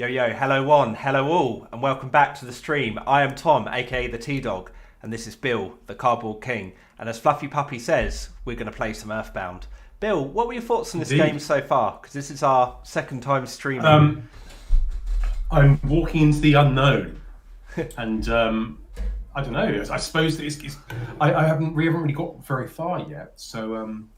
Yo, yo, hello one, hello all, and welcome back to the stream. I am Tom, aka the T-Dog, and this is Bill, the Cardboard King. And as Fluffy Puppy says, we're going to play some EarthBound. Bill, what were your thoughts on this game so far? Because this is our second time streaming. I'm walking into the unknown, and I don't know. I suppose that we haven't really got very far yet, so I'm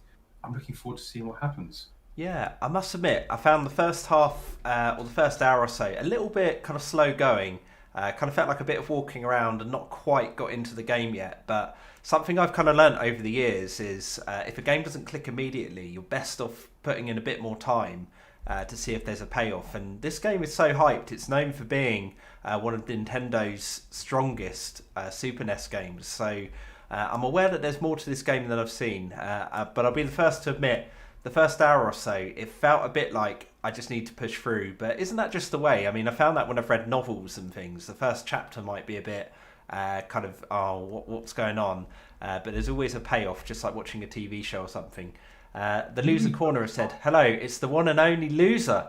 looking forward to seeing what happens. Yeah, I must admit, I found the first half, or the first hour or so, a little bit kind of slow going. Kind of felt like a bit of walking around and not quite got into the game yet. But something I've kind of learnt over the years is if a game doesn't click immediately, you're best off putting in a bit more time to see if there's a payoff. And this game is so hyped. It's known for being one of Nintendo's strongest Super NES games. So I'm aware that there's more to this game than I've seen. But I'll be the first to admit, the first hour or so, it felt a bit like I just need to push through. But isn't that just the way? I mean, I found that when I've read novels and things, the first chapter might be a bit kind of, what's going on? But there's always a payoff, just like watching a TV show or something. The Loser Corner has said, hello, it's the one and only Loser.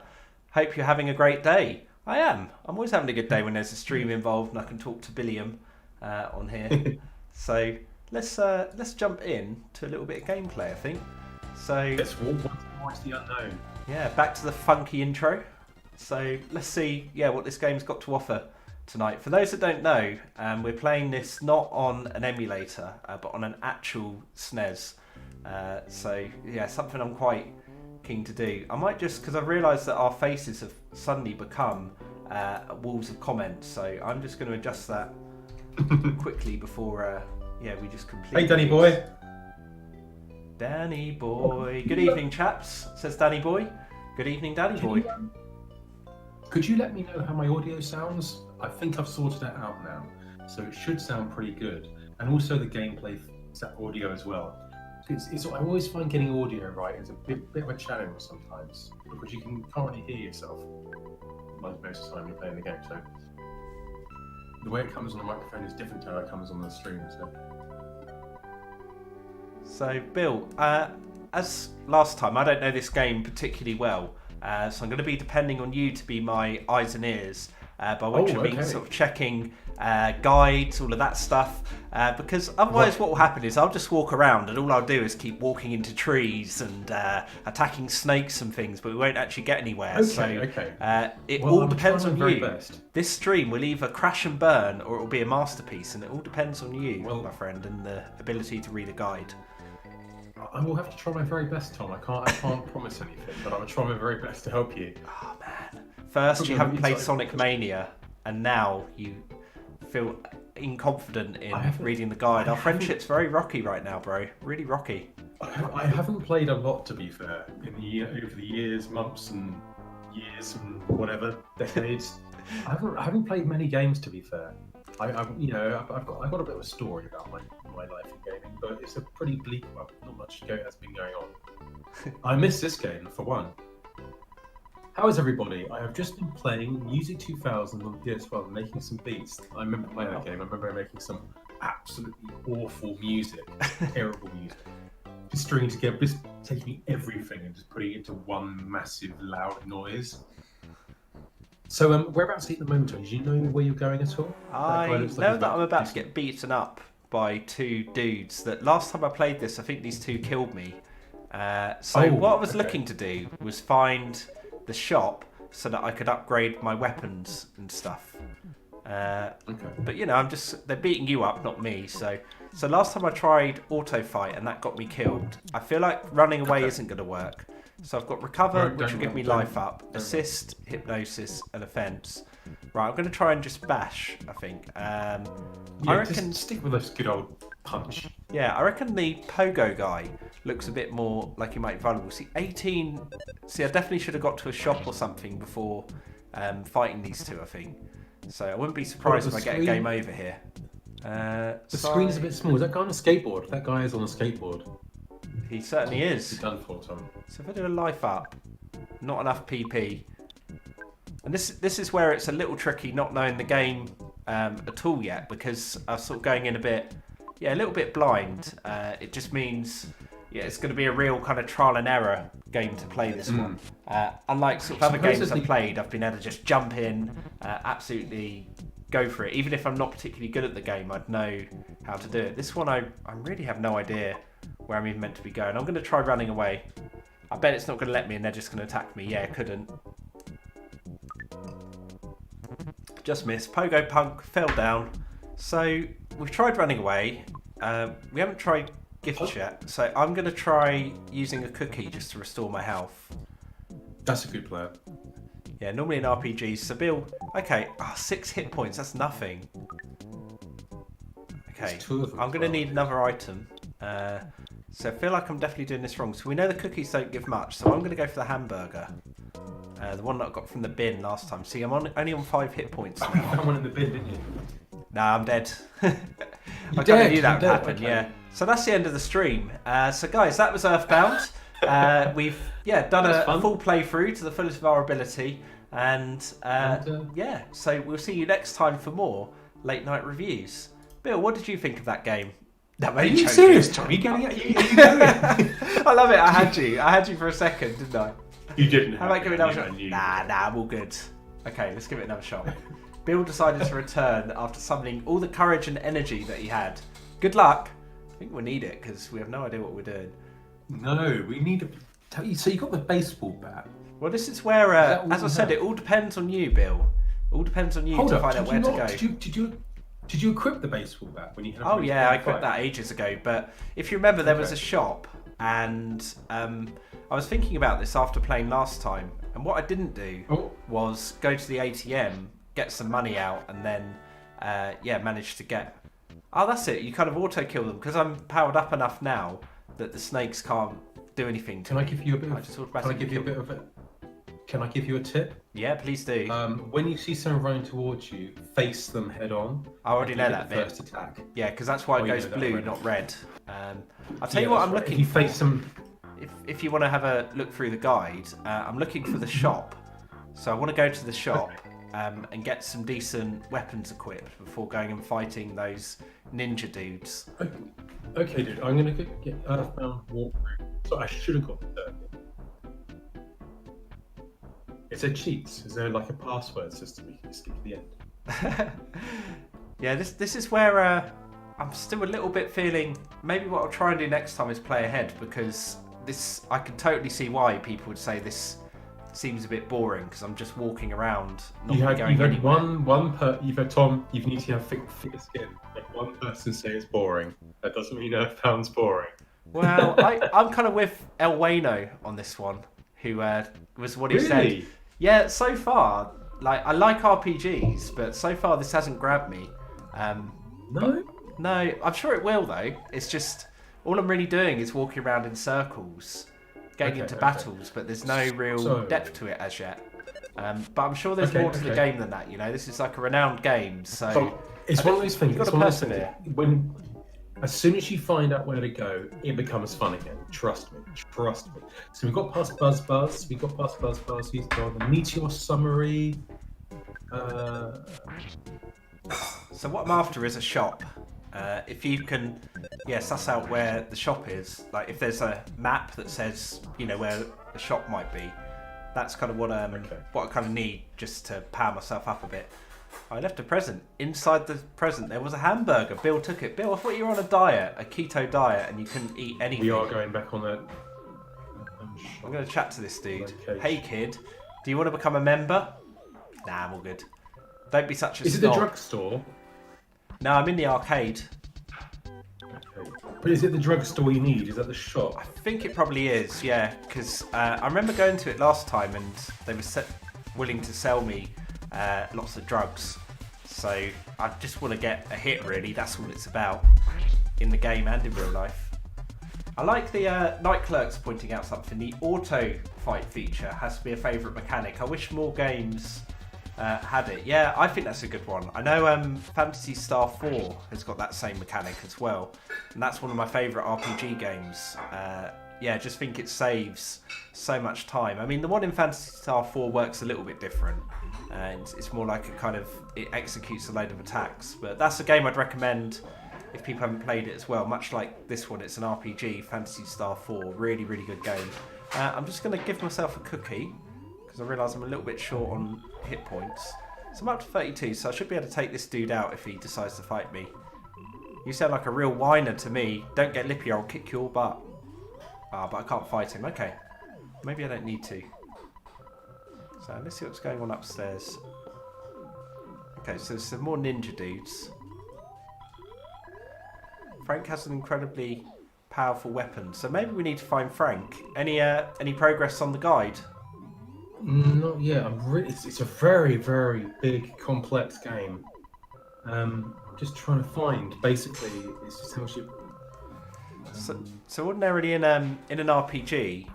Hope you're having a great day. I am. I'm always having a good day when there's a stream involved and I can talk to Billiam on here. So let's jump in to a little bit of gameplay, I think. So Let's walk towards the unknown. Yeah, back to the funky intro. So let's see, what this game's got to offer tonight. For those that don't know, we're playing this not on an emulator, but on an actual SNES. So yeah, something I'm quite keen to do. I might just, because I've realised that our faces have suddenly become walls of comments, so I'm just going to adjust that quickly before we just complete. Hey, Danny boy. Danny boy. Good evening, chaps, says Danny boy. Good evening, Danny boy. Could you let me know how my audio sounds? I think I've sorted that out now, so it should sound pretty good. And also the gameplay audio as well. I always find getting audio right is a bit of a challenge sometimes, because you can't really hear yourself most of the time you're playing the game. So the way it comes on the microphone is different to how it comes on the stream. So, Bill, as last time, I don't know this game particularly well, so I'm going to be depending on you to be my eyes and ears, by which I mean sort of checking guides, all of that stuff, because otherwise what will happen is I'll just walk around and all I'll do is keep walking into trees and attacking snakes and things, but we won't actually get anywhere. It all depends on you. Best. This stream will either crash and burn or it will be a masterpiece, and it all depends on you, my friend, and the ability to read a guide. I will have to try my very best, Tom. I can't promise anything, but I will try my very best to help you. Oh man! First, you haven't played Sonic Mania, and now you feel inconfident in reading the guide. Our friendship's very rocky right now, bro. Really rocky. I haven't played a lot, to be fair, over the years, months and whatever decades. I haven't played many games, to be fair. I've got a bit of a story about my life in gaming, but it's a pretty bleak one. Not much has been going on. I miss this game for one. How is everybody? I have just been playing Music 2000 on PS1, making some beats. I remember playing that game. I remember making some absolutely awful music, terrible music. Just stringing together, just taking everything and just putting it into one massive loud noise. So whereabouts are you at the moment, Tony? Do you know where you're going at all? I know that I'm about to get beaten up by two dudes. That last time I played this, I think these two killed me. What I was looking to do was find the shop so that I could upgrade my weapons and stuff. But they're beating you up, not me. So last time I tried auto fight and that got me killed. I feel like running away isn't going to work. So I've got recover, which will give me life up, assist, hypnosis, and offense. Right, I'm going to try and just bash, I think. I reckon just stick with this good old punch. Yeah, I reckon the pogo guy looks a bit more like he might be vulnerable. See, 18. See, I definitely should have got to a shop or something before fighting these two, I think. So I wouldn't be surprised if I get a game over here. The screen's a bit small. Is that guy on a skateboard? That guy is on a skateboard. He certainly is. Done for, Tom. So if I do a life up, not enough PP. And this is where it's a little tricky not knowing the game at all yet, because I'm sort of going in a little bit blind. It just means, it's going to be a real kind of trial and error game to play this one. Unlike sort of other games Supposedly- I've played, I've been able to just jump in, absolutely go for it. Even if I'm not particularly good at the game, I'd know how to do it. This one, I really have no idea where I'm even meant to be going. I'm going to try running away. I bet it's not going to let me and they're just going to attack me. Yeah, it couldn't. Just missed. Pogo Punk fell down. So we've tried running away. We haven't tried gifts yet. So I'm going to try using a cookie just to restore my health. That's a good plan. Yeah, normally in RPGs. So Bill, okay, 6 hit points. That's nothing. Okay, There's 2 of them I'm as going to well. need another item. So I feel like I'm definitely doing this wrong. So we know the cookies don't give much. So I'm going to go for the hamburger. The one that I got from the bin last time. See, I'm only on 5 hit points Oh, you now. found one in the bin, didn't you? Nah, I'm dead. I kind of dead, knew that you're would dead, happen, okay. yeah. So that's the end of the stream. So guys, that was EarthBound. We've done That was a fun. full playthrough to the fullest of our ability. And yeah, so we'll see you next time for more late night reviews. Bill, what did you think of that game? That Are made you choke serious, Tom? Are you getting it? Are you doing it? I love it. I had you for a second, didn't I? You didn't. How about giving it another I shot? knew. Nah, I'm all good. Okay, let's give it another shot. Bill decided to return after summoning all the courage and energy that he had. Good luck. I think we need it because we have no idea what we're doing. No, we need to. So you got the baseball bat. Well, this is where, that all as I we said, have? it all depends on you, Bill. All depends on you Hold to up. find out where to go. Did you equip the baseball bat when you had? Oh yeah, I equipped that ages ago. But if you remember, there was a shop, and I was thinking about this after playing last time. And what I didn't do was go to the ATM, get some money out, and then manage to get. Oh, that's it. You kind of auto kill them because I'm powered up enough now that the snakes can't do anything to Can me. I give you a bit I of? just Can I give you a bit of it? Can I give you a tip? Yeah, please do. When you see someone running towards you, face them head on. I already know Give that it the bit. first attack. Yeah, because that's why it Oh, you goes know that blue, already. not red. I'll tell you what I'm looking If you for. face them, If you want to have a look through the guide, I'm looking for the shop. So I want to go to the shop and get some decent weapons equipped before going and fighting those ninja dudes. okay, dude. I'm gonna get EarthBound walkthrough. So I should have got the. Is there cheats? Is there like a password system you can skip to the end? Yeah, this is where I'm still a little bit feeling. Maybe what I'll try and do next time is play ahead because I can totally see why people would say this seems a bit boring because I'm just walking around, not You've really had going anywhere. you've had Tom. You need to have thick skin. Let one person say it's boring. That doesn't mean EarthBound's boring. Well, I'm kind of with El Wayno on this one, who was what he said. Yeah, so far, I like RPGs, but so far this hasn't grabbed me. No. No, I'm sure it will though. It's just all I'm really doing is walking around in circles, getting into battles, but there's no real depth to it as yet. But I'm sure there's more to the game than that. You know, this is like a renowned game, so it's one of those things. You've got It's to one of those things. persevere. As soon as you find out where to go, it becomes fun again. Trust me. Trust me. So we got past Buzz. We got past Buzz. He's gone. The meteor summary. So what I'm after is a shop. If you can, suss out where the shop is. Like if there's a map that says, where the shop might be. That's kind of what what I kind of need just to power myself up a bit. I left a present. Inside the present there was a hamburger. Bill took it. Bill, I thought you were on a diet, a keto diet, and you couldn't eat anything. We are going back on that. I'm going to chat to this dude. Location. Hey kid, do you want to become a member? Nah, I'm all good. Don't be such a Is it snob. the drugstore? No, I'm in the arcade. Okay. But is it the drugstore you need? Is that the shop? I think it probably is, yeah, because I remember going to it last time and they were willing to sell me lots of drugs. So I just want to get a hit, really. That's all it's about in the game and in real life. I like the night clerks pointing out something. The auto fight feature has to be a favourite mechanic. I wish more games had it. Yeah, I think that's a good one. I know Phantasy Star 4 has got that same mechanic as well, and that's one of my favourite RPG games. I just think it saves so much time. I mean, the one in Phantasy Star 4 works a little bit different. It's more like it executes a load of attacks, but that's a game I'd recommend if people haven't played it as well. Much like this one, it's an RPG, Phantasy Star 4, really, really good game. I'm just going to give myself a cookie because I realise I'm a little bit short on hit points. So I'm up to 32, so I should be able to take this dude out if he decides to fight me. You sound like a real whiner to me. Don't get lippy or I'll kick your butt. Ah, but I can't fight him. Okay. Maybe I don't need to. So let's see what's going on upstairs. Okay, so there's some more ninja dudes. Frank has an incredibly powerful weapon, so maybe we need to find Frank. Any progress on the guide? Not yet. It's a very, very big, complex game. Just trying to find. Basically, it's just how you. So ordinarily in an RPG,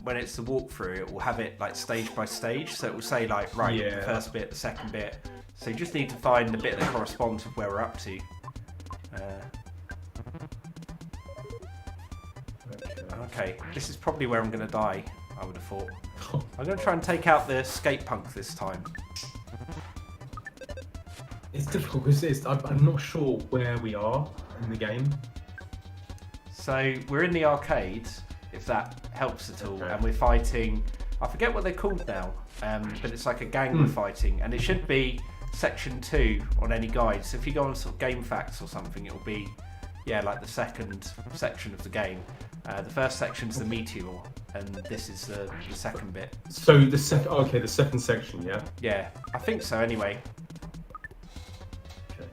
when it's the walkthrough, it will have it like stage by stage. So it will say like the first bit, the second bit. So you just need to find the bit that corresponds with where we're up to. Okay, this is probably where I'm going to die, I would have thought. I'm going to try and take out the skate punk this time. It's difficult because I'm not sure where we are in the game. So we're in the arcade, if that helps at all, Okay. and we're fighting. I forget what they're called now, but it's like a gang we're fighting, and it should be section 2 on any guide. So if you go on sort of game facts or something, it'll be like the second section of the game. The first section's the meteor, and this is the second bit. So the second section, yeah. Yeah, I think so. Anyway. Okay.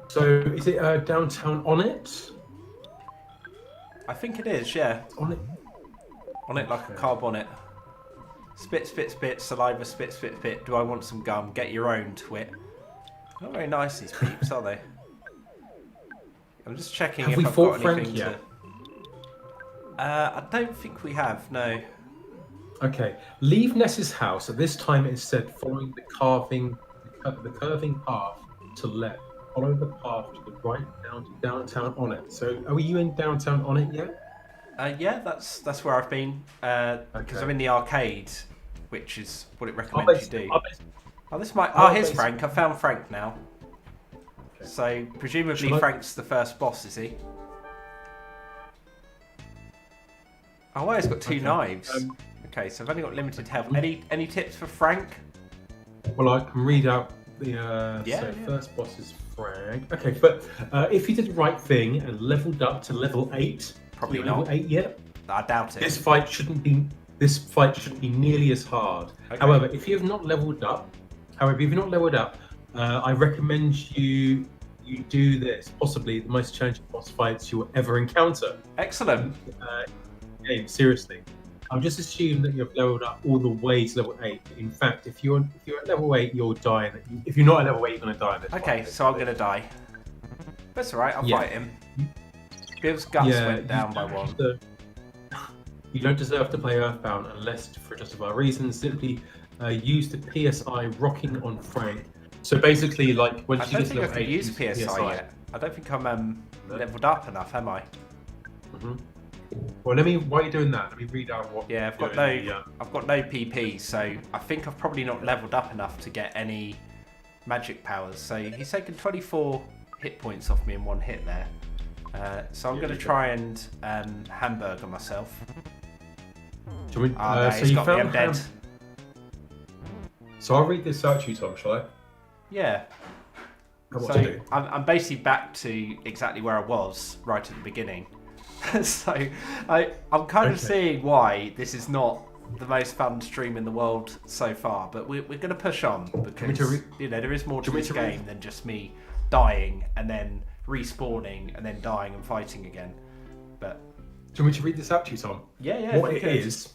So is it downtown on it? I think it is. Yeah. On it. On it like a car bonnet. Spit, spit, spit, saliva, spit, spit, spit. Do I want some gum? Get your own, twit. Not very nice, these peeps, are they? I'm just checking Have if we I've fought got anything Frank to... I don't think we have, no. Okay. Leave Ness's house. At this time, it said following the curving path to left. Follow the path to the right down to downtown on it. So, are you in downtown on it yet? Yeah, that's where I've been. Because I'm in the arcade, which is what it recommends you do. This might... here's Frank. I found Frank now. Okay. So, presumably Frank's the first boss, is he? Oh, well, he's got two knives. Okay, so I've only got limited health. Any tips for Frank? Well, I can read out the first boss is Frank. Okay, but if you did the right thing and leveled up to level 8, probably level not. 8 yet? I doubt it. This fight shouldn't be nearly as hard. Okay. However, if you have not leveled up, I recommend you do this. Possibly the most challenging boss fights you will ever encounter. Excellent. Game, seriously. I'll just assume that you've leveled up all the way to level 8. In fact, if you're at level 8, you'll die. If you're not at level 8, you're going to die. Okay, so I'm going to die. That's all right. I'll fight him. Bill's guts went down by 1. You don't deserve to play EarthBound unless, for justified reasons, simply use the PSI rocking on Frank. So basically, like when I she don't gets think I level 8, can use PSI yet. I don't think I'm leveled up enough, am I? Mm-hmm. Well, while you're doing that, let me read out what. Yeah, I've got no PP, so I think I've probably not leveled up enough to get any magic powers. So he's taken 24 hit points off me in 1 hit there. So I'm going to try and hamburger myself. So you got me. I'm dead. So I'll read this out to you, Tom. Shall I? Yeah. So I'm basically back to exactly where I was right at the beginning. So I'm kind of seeing why this is not the most fun stream in the world so far, but we're going to push on because there is more to this game than just me dying and then respawning and then dying and fighting again. But do you want me to read this out to you, Tom? Yeah. What it is?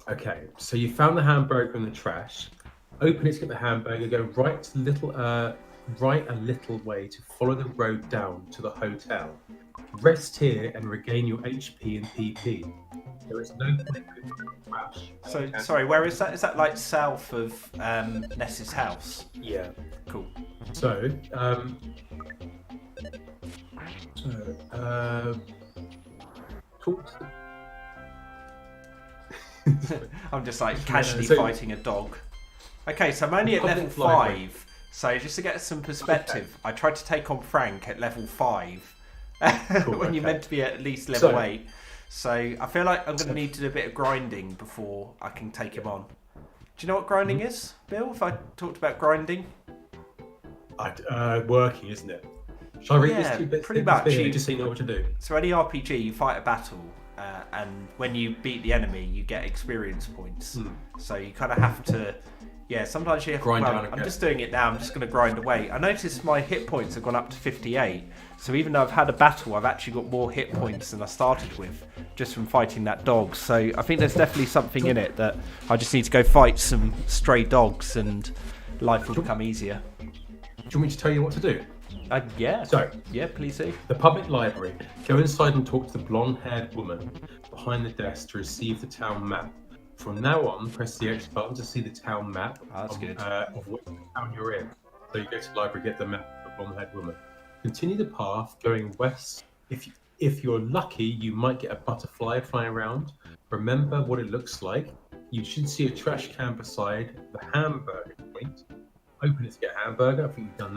Okay, so you found the hamburger in the trash. Open it to get the hamburger. Go right a little way to follow the road down to the hotel. Rest here and regain your HP and PP. There is no point in the trash. So, sorry, where is that? Is that like south of Ness's house? Yeah. Cool. So, I'm just like casually so- fighting a dog. Okay, so I'm only at level Public library. 5. So just to get some perspective, I tried to take on Frank at level 5 Cool, when you're okay. meant to be at least level So- 8. So I feel like I'm going to need to do a bit of grinding before I can take him on. Do you know what grinding is, Bill? If I talked about grinding? Working, isn't it? Shall I read Yeah, this 2 bits? pretty this much. bit here, just so you know what to do. So any RPG, you fight a battle, and when you beat the enemy, you get experience points. So you kind of have to, sometimes you have Grind to. down I'm again. just doing it now. I'm just going to grind away. I noticed my hit points have gone up to 58. So even though I've had a battle, I've actually got more hit points than I started with, just from fighting that dog. So I think there's definitely something in it that I just need to go fight some stray dogs, and life will become easier. Do you want me to tell you what to do? Yeah. So, Yeah, please do. the public library. Go inside and talk to the blonde-haired woman behind the desk to receive the town map. From now on, press the X button to see the town map That's good. of which town you're in. So you go to the library, get the map of the blonde-haired woman. Continue the path going west. If you're lucky, you might get a butterfly flying around. Remember what it looks like. You should see a trash can beside the hamburger joint. Open it to get a hamburger. I think you've done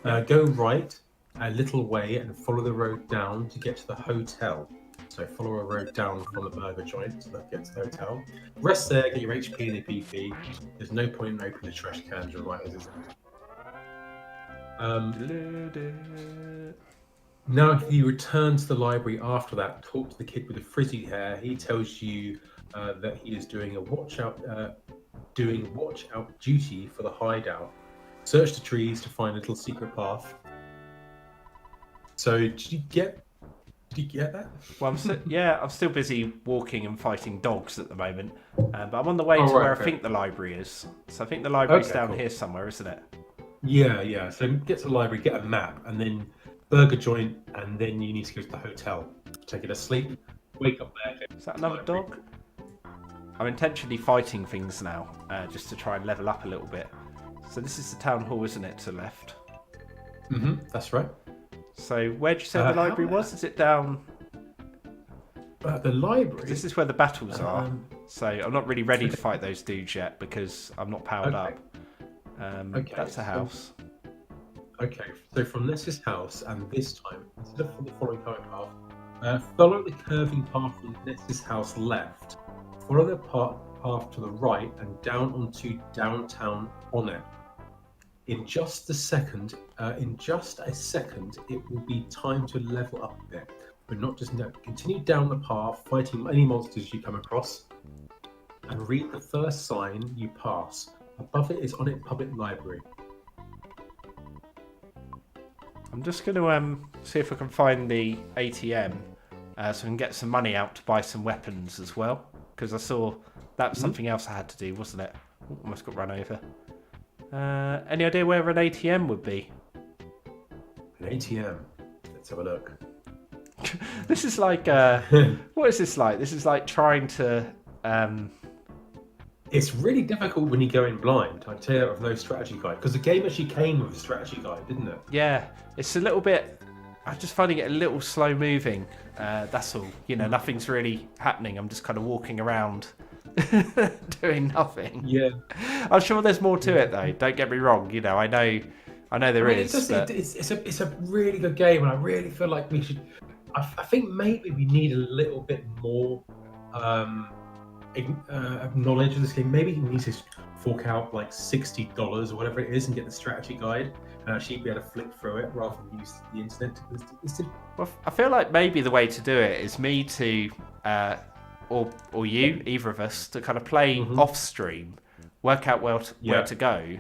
that. Go right a little way and follow the road down to get to the hotel. So follow a road down from the burger joint so that gets to the hotel. Rest there, get your HP and your PP. There's no point in opening the trash cans, you're right, is there? Now, if you return to the library after that, talk to the kid with the frizzy hair. He tells you that he is doing a watch out duty for the hideout. Search the trees to find a little secret path. So, did you get that? Well, I'm still busy walking and fighting dogs at the moment, but I'm on the way to right, where I okay. think the library is. So I think the library's Okay, down cool. here somewhere, isn't it? Yeah. So get to the library, get a map, and then burger joint, and then you need to go to the hotel. Take it to sleep. Wake up there. Is that another dog? I'm intentionally fighting things now, just to try and level up a little bit. So this is the town hall, isn't it, to the left? That's right. So where'd you say the library was? Is it down? The library. This is where the battles are. So I'm not really ready to fight those dudes yet because I'm not powered up. Okay, That's a house. Okay, so from Ness's house, and this time, instead of the following path, follow the curving path from Ness's house left. Follow the path to the right and down onto downtown on it. In just a second, it will be time to level up a bit. But not just now. Continue down the path, fighting any monsters you come across, and read the first sign you pass. Above it is on it public library. I'm just going to see if I can find the ATM so I can get some money out to buy some weapons as well. Because I saw that was something else I had to do, wasn't it? Ooh, almost got run over. Any idea where an ATM would be? An ATM. Let's have a look. This is like... what is this like? This is like trying to... It's really difficult when you go in blind, I tell you, of no strategy guide. Because the game actually came with a strategy guide, didn't it? Yeah, it's a little bit... I'm just finding it a little slow moving. That's all. You know, nothing's really happening. I'm just kind of walking around doing nothing. Yeah. I'm sure there's more to it though. Don't get me wrong. You know, I know there is. But... It's a really good game, and I really feel like we should. I think maybe we need a little bit more knowledge of this game. Maybe we need to fork out like $60 or whatever it is and get the strategy guide and actually be able to flick through it rather than use the internet. Well, I feel like maybe the way to do it is me to, or you, either of us, to kind of play off stream, work out where to go,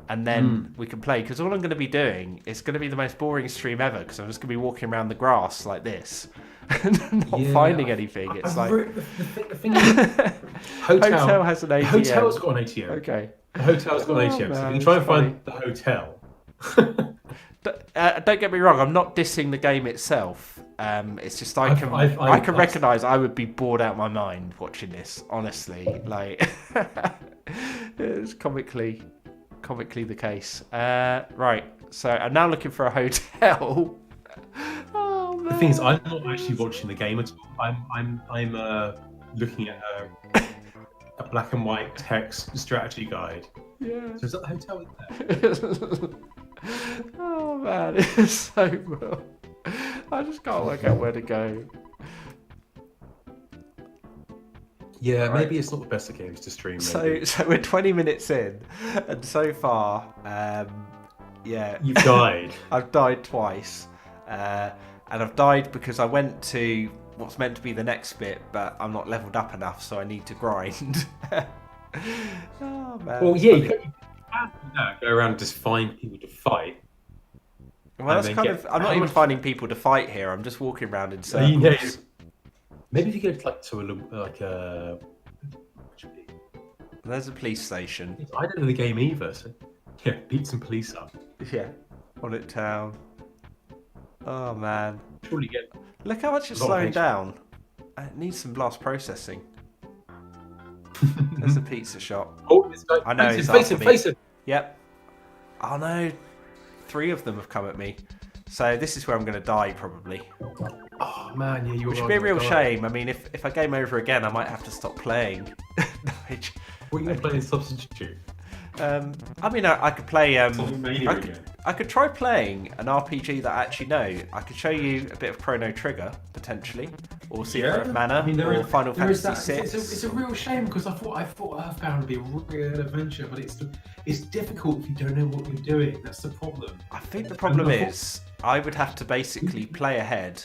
and then we can play. Because all I'm going to be doing is going to be the most boring stream ever. Because I'm just going to be walking around the grass like this, and not finding anything. It's like the thing is, hotel has an ATM. The hotel's got an ATM. Okay. The hotel's got an ATM, so man, we can try and it's funny. find the hotel. Don't get me wrong, I'm not dissing the game itself. It's just I can recognise I would be bored out of my mind watching this. Honestly, like it's comically the case. Right, so I'm now looking for a hotel. Oh man. The thing is, I'm not actually watching the game at all. I'm looking at a black and white text strategy guide. Yeah. So is that the hotel in there? Oh man, it's so well. I just can't work out where to go. Yeah, Right. maybe it's not the best of games to stream. Maybe. So we're 20 minutes in, and so far, yeah, You've died. I've died twice, and I've died because I went to what's meant to be the next bit, but I'm not leveled up enough, so I need to grind. Oh man. Well, it's yeah, funny. you can go around and just find people to fight. Well, that's then kind get- of. I'm not how even much- finding people to fight here. I'm just walking around in Yeah, you know, circles. Maybe if you go like to a what should it be? There's a police station. I don't know the game either. So yeah, beat some police up. Yeah, on it town. Oh man, Surely get. look how much it's A lot of slowing HP. down. It needs some blast processing. There's a pizza shop. Oh, this guy. I know, Face he's him, face after him, me. face him. Yep. Oh no, 3 of them have come at me. So this is where I'm going to die probably. Oh man, yeah, you're Which would right, be a real God. shame. I mean, if I game over again, I might have to stop playing. What are you gonna play in substitute? I mean, I could play. Something Mania again. I could try playing an RPG that I actually know. I could show you a bit of Chrono Trigger potentially, or Secret of Mana, or Final Fantasy VI. It's a real shame because I thought EarthBound would be a real adventure, but it's difficult if you don't know what you're doing. That's the problem. I think the problem is I would have to basically play ahead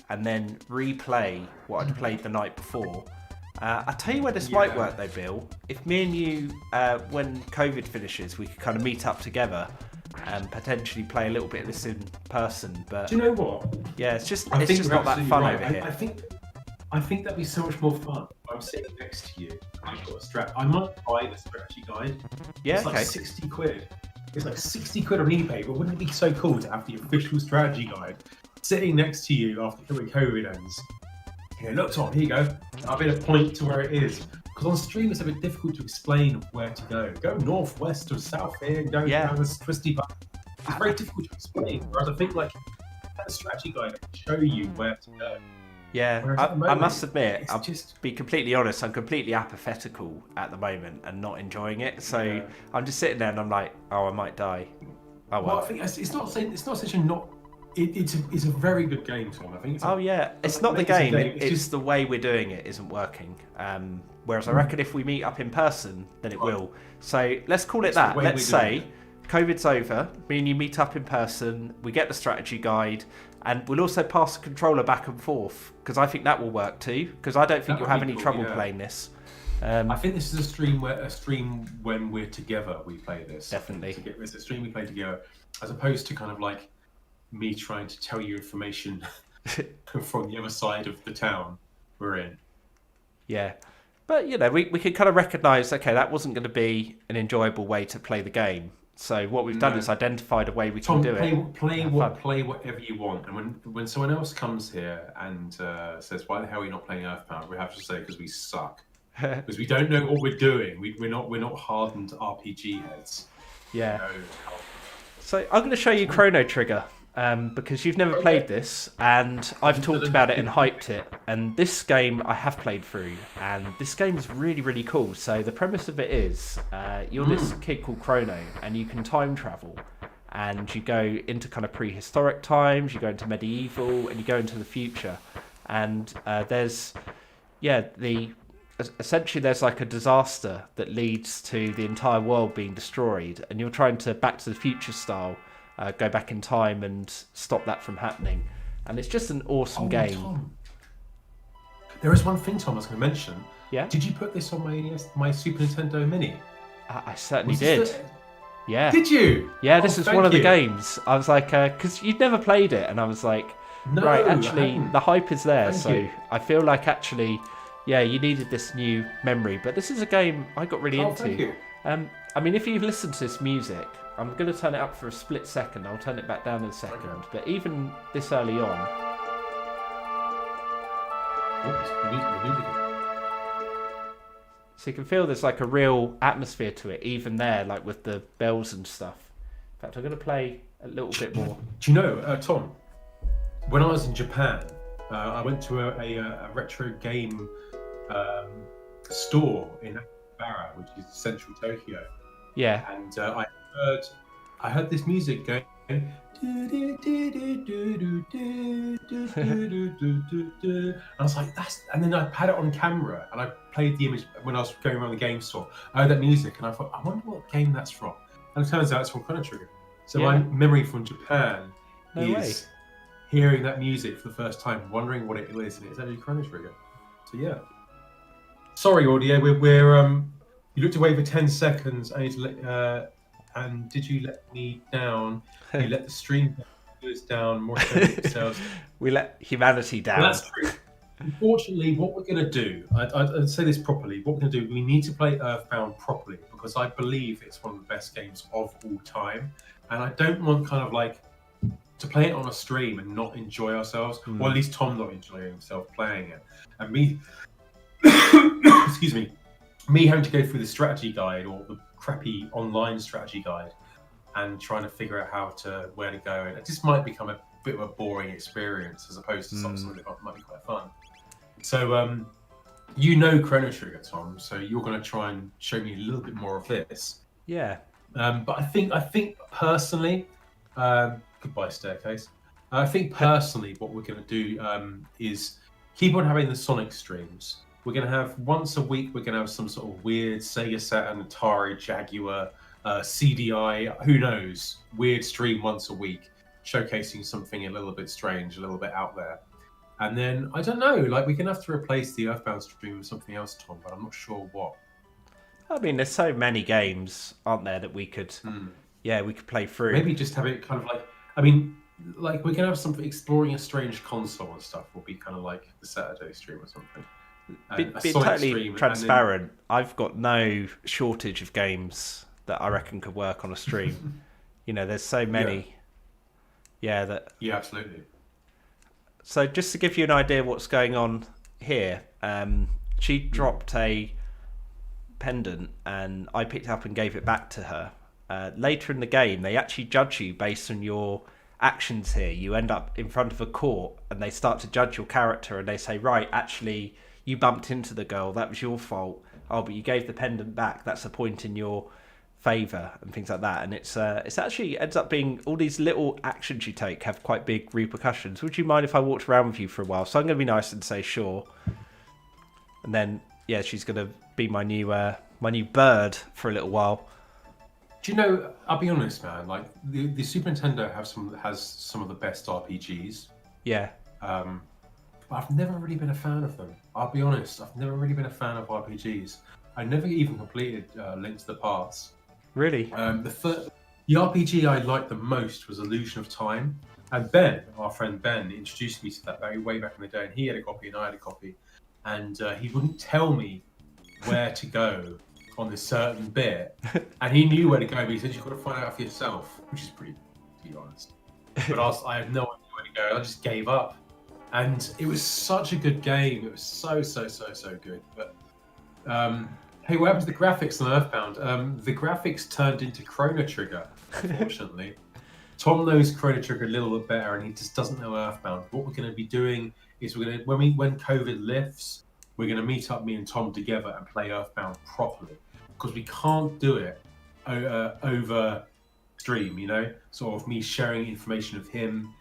and then replay what I'd played the night before. I'll tell you where this might work though, Bill. If me and you, when COVID finishes, we could kind of meet up together and potentially play a little bit of this in person. But Do you know what? yeah, it's just I think not you're that absolutely fun right. over here. I think that'd be so much more fun. I'm sitting next to you. I've got a strap. I might buy the strategy guide. Yeah, It's like okay. 60 quid. It's like 60 quid on eBay, but wouldn't it be so cool to have the official strategy guide sitting next to you after COVID ends? Here, look, Tom, here you go. I'll be able to point to where it is. Because on stream, it's a bit difficult to explain where to go. Go north, west, or south here, go down this twisty path. It's very difficult to explain. Whereas I think, like, that strategy guide can show you where to go. Yeah, Whereas at the I moment, must admit, it's I'll just- be completely honest, I'm completely apathetical at the moment and not enjoying it. So Yeah. I'm just sitting there and I'm like, oh, I might die. Oh, Well, well. I think it's not saying it's not such a not. It's a very good game, Tom. I think. It's Oh, yeah. It's not the amazing game, It's it's just the way we're doing it isn't working. Whereas I reckon if we meet up in person, then it Right. will. So let's call it It's the that. way Let's we're say doing COVID's over, me and you meet up in person, we get the strategy guide, and we'll also pass the controller back and forth, because I think that will work too, because I don't think That you'll would have be any cool, trouble yeah. playing this. I think this is a stream when we're together we play this. Definitely. It's a stream we play together, as opposed to kind of like me trying to tell you information from the other side of the town we're in. Yeah. But, you know, we could kind of recognise, okay, that wasn't going to be an enjoyable way to play the game. So what we've done No. is identified a way we Tom, can do it. play whatever you want, and when someone else comes here and says, "Why the hell are you not playing EarthBound?" we have to say because we suck, because we don't know what we're doing. We're not hardened RPG heads. Yeah. We know how- So I'm going to show you Chrono Trigger, because you've never played this, and I've talked about it and hyped it. And this game I have played through, and this game is really, really cool. So the premise of it is, you're this kid called Chrono, and you can time travel, and you go into kind of prehistoric times, you go into medieval, and you go into the future. And essentially there's like a disaster that leads to the entire world being destroyed, and you're trying to Back to the Future style go back in time and stop that from happening. And it's just an awesome game. Tom. There is one thing, Tom, I was going to mention. Yeah, Did you put this on my Super Nintendo Mini? I certainly Was did. this Yeah, Did you? yeah. This Oh, is thank one of the you. games. I was like, because you'd never played it, and I was like, No, right, I actually, hadn't. the hype is there. Thank So you. I feel like actually, yeah, you needed this new memory. But this is a game I got really Oh, into. thank you. I mean, if you've listened to this music, I'm going to turn it up for a split second. I'll turn it back down in a second. Okay. But even this early on, The music. so you can feel there's like a real atmosphere to it, even there, like with the bells and stuff. In fact, I'm going to play a little bit more. Do you know, Tom? When I was in Japan, I went to a retro game store in Akihabara, which is central Tokyo, Yeah. and I heard this music going. I was like, that's. And then I had it on camera and I played the image when I was going around the game store. I heard that music and I thought, I wonder what game that's from. And it turns out it's from Chrono Trigger. So my memory from Japan is hearing that music for the first time, wondering what it is, and it's actually Chrono Trigger. So yeah. Sorry, audio. We're you looked away for 10 seconds. I need to let, and did you let me down? You let the stream goes down. More sales. We let humanity down. Well, that's true. Unfortunately, what we're going to do, I'd say this properly. What we're going to do, we need to play EarthBound properly because I believe it's one of the best games of all time, and I don't want kind of like to play it on a stream and not enjoy ourselves, or at least Tom not enjoying himself playing it, and me, excuse me having to go through the strategy guide or the crappy online strategy guide and trying to figure out where to go, and it just might become a bit of a boring experience as opposed to something that might be quite fun. So you know Chrono Trigger, Tom, so you're going to try and show me a little bit more of this. Yeah. But I think personally, goodbye staircase. I think personally, what we're going to do is keep on having the Sonic streams. We're going to have once a week. We're going to have some sort of weird Sega Saturn, Atari, Jaguar, CDI, who knows, weird stream once a week, showcasing something a little bit strange, a little bit out there. And then I don't know, like we're gonna have to replace the EarthBound stream with something else, Tom, but I'm not sure what. I mean, there's so many games, aren't there, that we could, we could play through. Maybe just have it kind of like, I mean, like we're gonna have something exploring a strange console and stuff. Will be kind of like the Saturday stream or something. Be totally transparent. I've got no shortage of games that I reckon could work on a stream. You know, there's so many. Yeah, absolutely. So just to give you an idea what's going on here, she dropped a pendant and I picked it up and gave it back to her. Later in the game, they actually judge you based on your actions here. You end up in front of a court and they start to judge your character and they say, right, actually, you bumped into the girl. That was your fault. Oh, but you gave the pendant back. That's a point in your favour and things like that. And it's actually ends up being all these little actions you take have quite big repercussions. Would you mind if I walked around with you for a while? So I'm going to be nice and say sure. And then, yeah, she's going to be my new bird for a little while. Do you know, I'll be honest, man, like the Super Nintendo has some of the best RPGs. Yeah. But I've never really been a fan of them. I'll be honest, I've never really been a fan of RPGs. I never even completed Link to the Past. Really? The RPG I liked the most was Illusion of Time. And Ben, our friend Ben, introduced me to that way back in the day. And he had a copy and I had a copy. And he wouldn't tell me where to go on this certain bit. And he knew where to go, but he said, you've got to find out for yourself, which is pretty, to be honest. But I had no idea where to go. I just gave up. And it was such a good game. It was so good. But hey, what happened to the graphics on EarthBound? The graphics turned into Chrono Trigger, unfortunately. Tom knows Chrono Trigger a little bit better, and he just doesn't know EarthBound. What we're going to be doing is when COVID lifts, we're going to meet up, me and Tom, together and play EarthBound properly, because we can't do it over stream. You know, sort of me sharing information of him.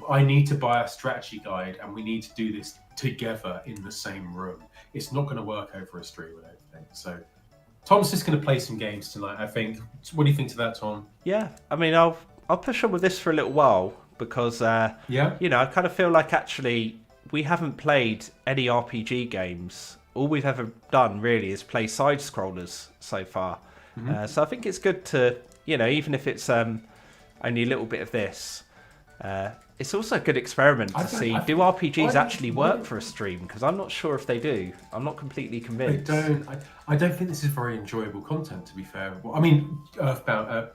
I need to buy a strategy guide, and we need to do this together in the same room. It's not going to work over a stream, I don't think. So Tom's just going to play some games tonight, I think. What do you think to that, Tom? Yeah, I mean, I'll push on with this for a little while because, you know, I kind of feel like actually we haven't played any RPG games. All we've ever done really is play side-scrollers so far. Mm-hmm. So I think it's good to, you know, even if it's only a little bit of this, it's also a good experiment to see, do RPGs actually work for a stream? Because I'm not sure if they do. I'm not completely convinced. I don't think this is very enjoyable content, to be fair. Well, I mean, EarthBound,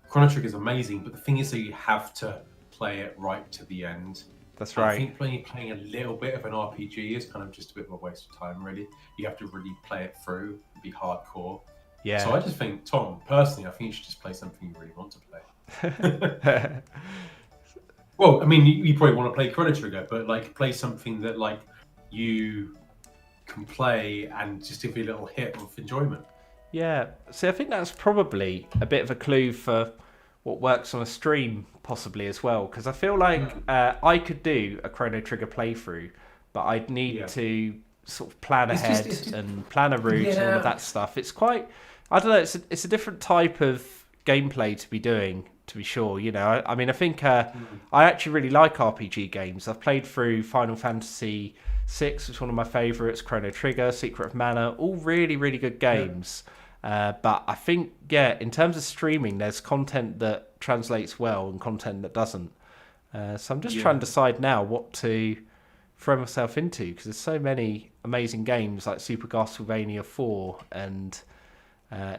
Chrono Trigger is amazing, but the thing is that you have to play it right to the end. That's right. I think playing a little bit of an RPG is kind of just a bit of a waste of time, really. You have to really play it through, be hardcore. Yeah. So I just think, Tom, personally, I think you should just play something you really want to play. Well, I mean, you probably want to play Chrono Trigger, but like play something that like you can play and just give you a little hit of enjoyment. Yeah, see, I think that's probably a bit of a clue for what works on a stream, possibly as well. Because I feel like I could do a Chrono Trigger playthrough, but I'd need to sort of plan ahead and plan a route and all of that stuff. It's quite, I don't know, it's a different type of gameplay to be doing, to be sure. You know, I mean, I think I actually really like RPG games. I've played through Final Fantasy VI, which is one of my favourites, Chrono Trigger, Secret of Mana, all really, really good games. But I think, in terms of streaming, there's content that translates well and content that doesn't. So I'm just trying to decide now what to throw myself into, because there's so many amazing games like Super Castlevania 4 and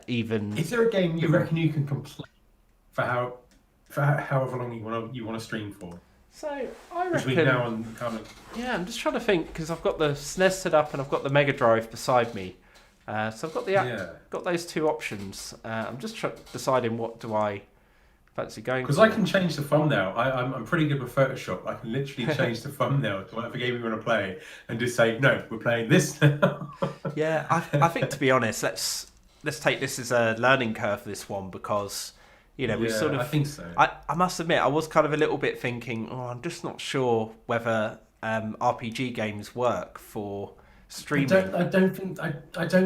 even... Is there a game you reckon you can complete for however long you want to stream for? So I reckon... Between now and coming. Yeah, I'm just trying to think, because I've got the SNES set up and I've got the Mega Drive beside me. So I've got got those two options. I'm just deciding what do I fancy going for. Because I can change the thumbnail. I'm pretty good with Photoshop. I can literally change the thumbnail to whatever game we want to play and just say, no, we're playing this now. Yeah, I think, to be honest, let's take this as a learning curve for this one, because, you know, we sort of... I think so. I must admit, I was kind of a little bit thinking, I'm just not sure whether RPG games work for streaming. I don't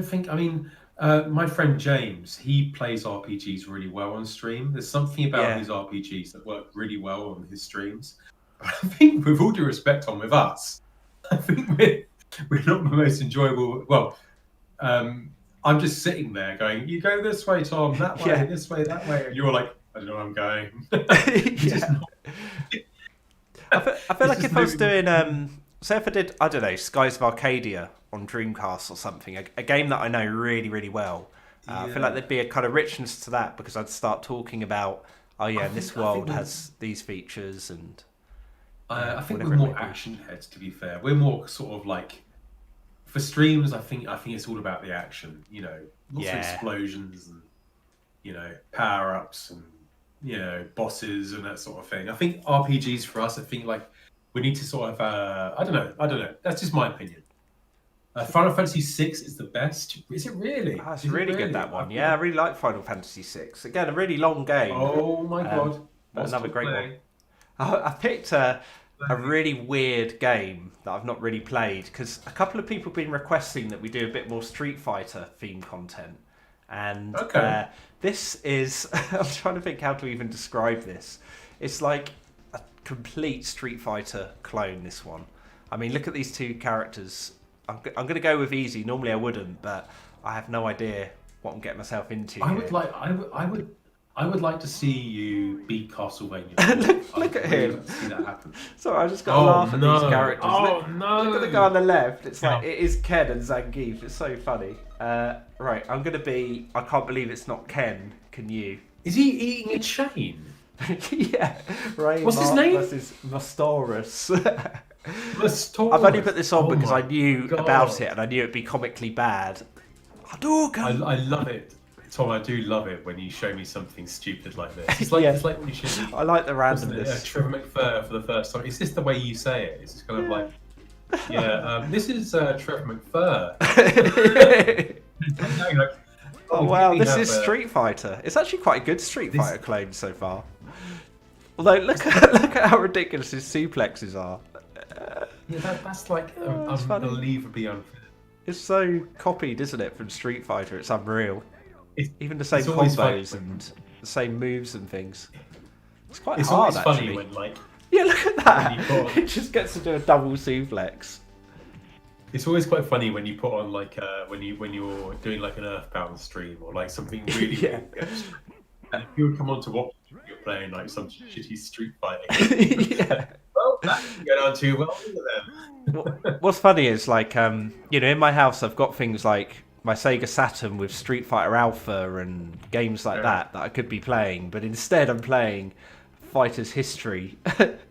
think. I mean, my friend James, he plays RPGs really well on stream. There's something about his RPGs that work really well on his streams. But I think, with all due respect, with us, I think we're not the most enjoyable. Well, I'm just sitting there going, "You go this way, Tom. That way, this way, that way," and you're like, "I don't know where I'm going." I feel like if I was doing so if I did, I don't know, Skies of Arcadia on Dreamcast or something, a game that I know really, really well, I feel like there'd be a kind of richness to that, because I'd start talking about, this world has these features, and I think we're more action heads, to be fair. We're more sort of like, for streams, I think it's all about the action, you know, lots of explosions and, you know, power-ups and, you know, bosses and that sort of thing. I think RPGs for us, I think, like, we need to sort of, I don't know. That's just my opinion. Final Fantasy VI is the best. Is it really? Oh, it's really good, that one. Yeah, I really like Final Fantasy VI. Again, a really long game. Oh my god. But another great one. I picked a really weird game that I've not really played, because a couple of people have been requesting that we do a bit more Street Fighter themed content. And this is... I'm trying to think how to even describe this. It's like a complete Street Fighter clone, this one. I mean, look at these two characters. I'm going to go with easy. Normally I wouldn't, but I have no idea what I'm getting myself into. I would like to see you beat Castlevania. look at him. Like to see that happen. Sorry, I just got to laugh at these characters. Oh, look at the guy on the left. It's like, it is Ken and Zangief. It's so funny. Right, I'm going to be... I can't believe it's not Ken. Can you? Is he eating a chain? Yeah. Right. What's his name? This is Mastoris. Mastoris. I've only put this on because I knew about it and I knew it'd be comically bad. Hadouken! I love it. Tom, I do love it when you show me something stupid like this. It's like when you show me... I like the randomness. Trevor McFur for the first time. Is this the way you say it? It's kind of like... this is Trevor McFur. Oh wow, this is Street Fighter. It's actually quite a good Street Fighter clone so far. Although look at how ridiculous his suplexes are. That's like unbelievably unfair. It's so copied, isn't it, from Street Fighter? It's unreal. Even the same combos and the same moves and things. It's quite it's hard, always actually. Funny when, like, yeah, look at that. It just gets to do a double suplex. It's always quite funny when you put on like when you're doing like an EarthBound stream or like something really weird. And if you would come on to watch, you're playing like some shitty Street Fighting. Well, that didn't go down too well either. What's funny is like in my house I've got things like my Sega Saturn with Street Fighter Alpha and games like that I could be playing, but instead I'm playing Fighter's History,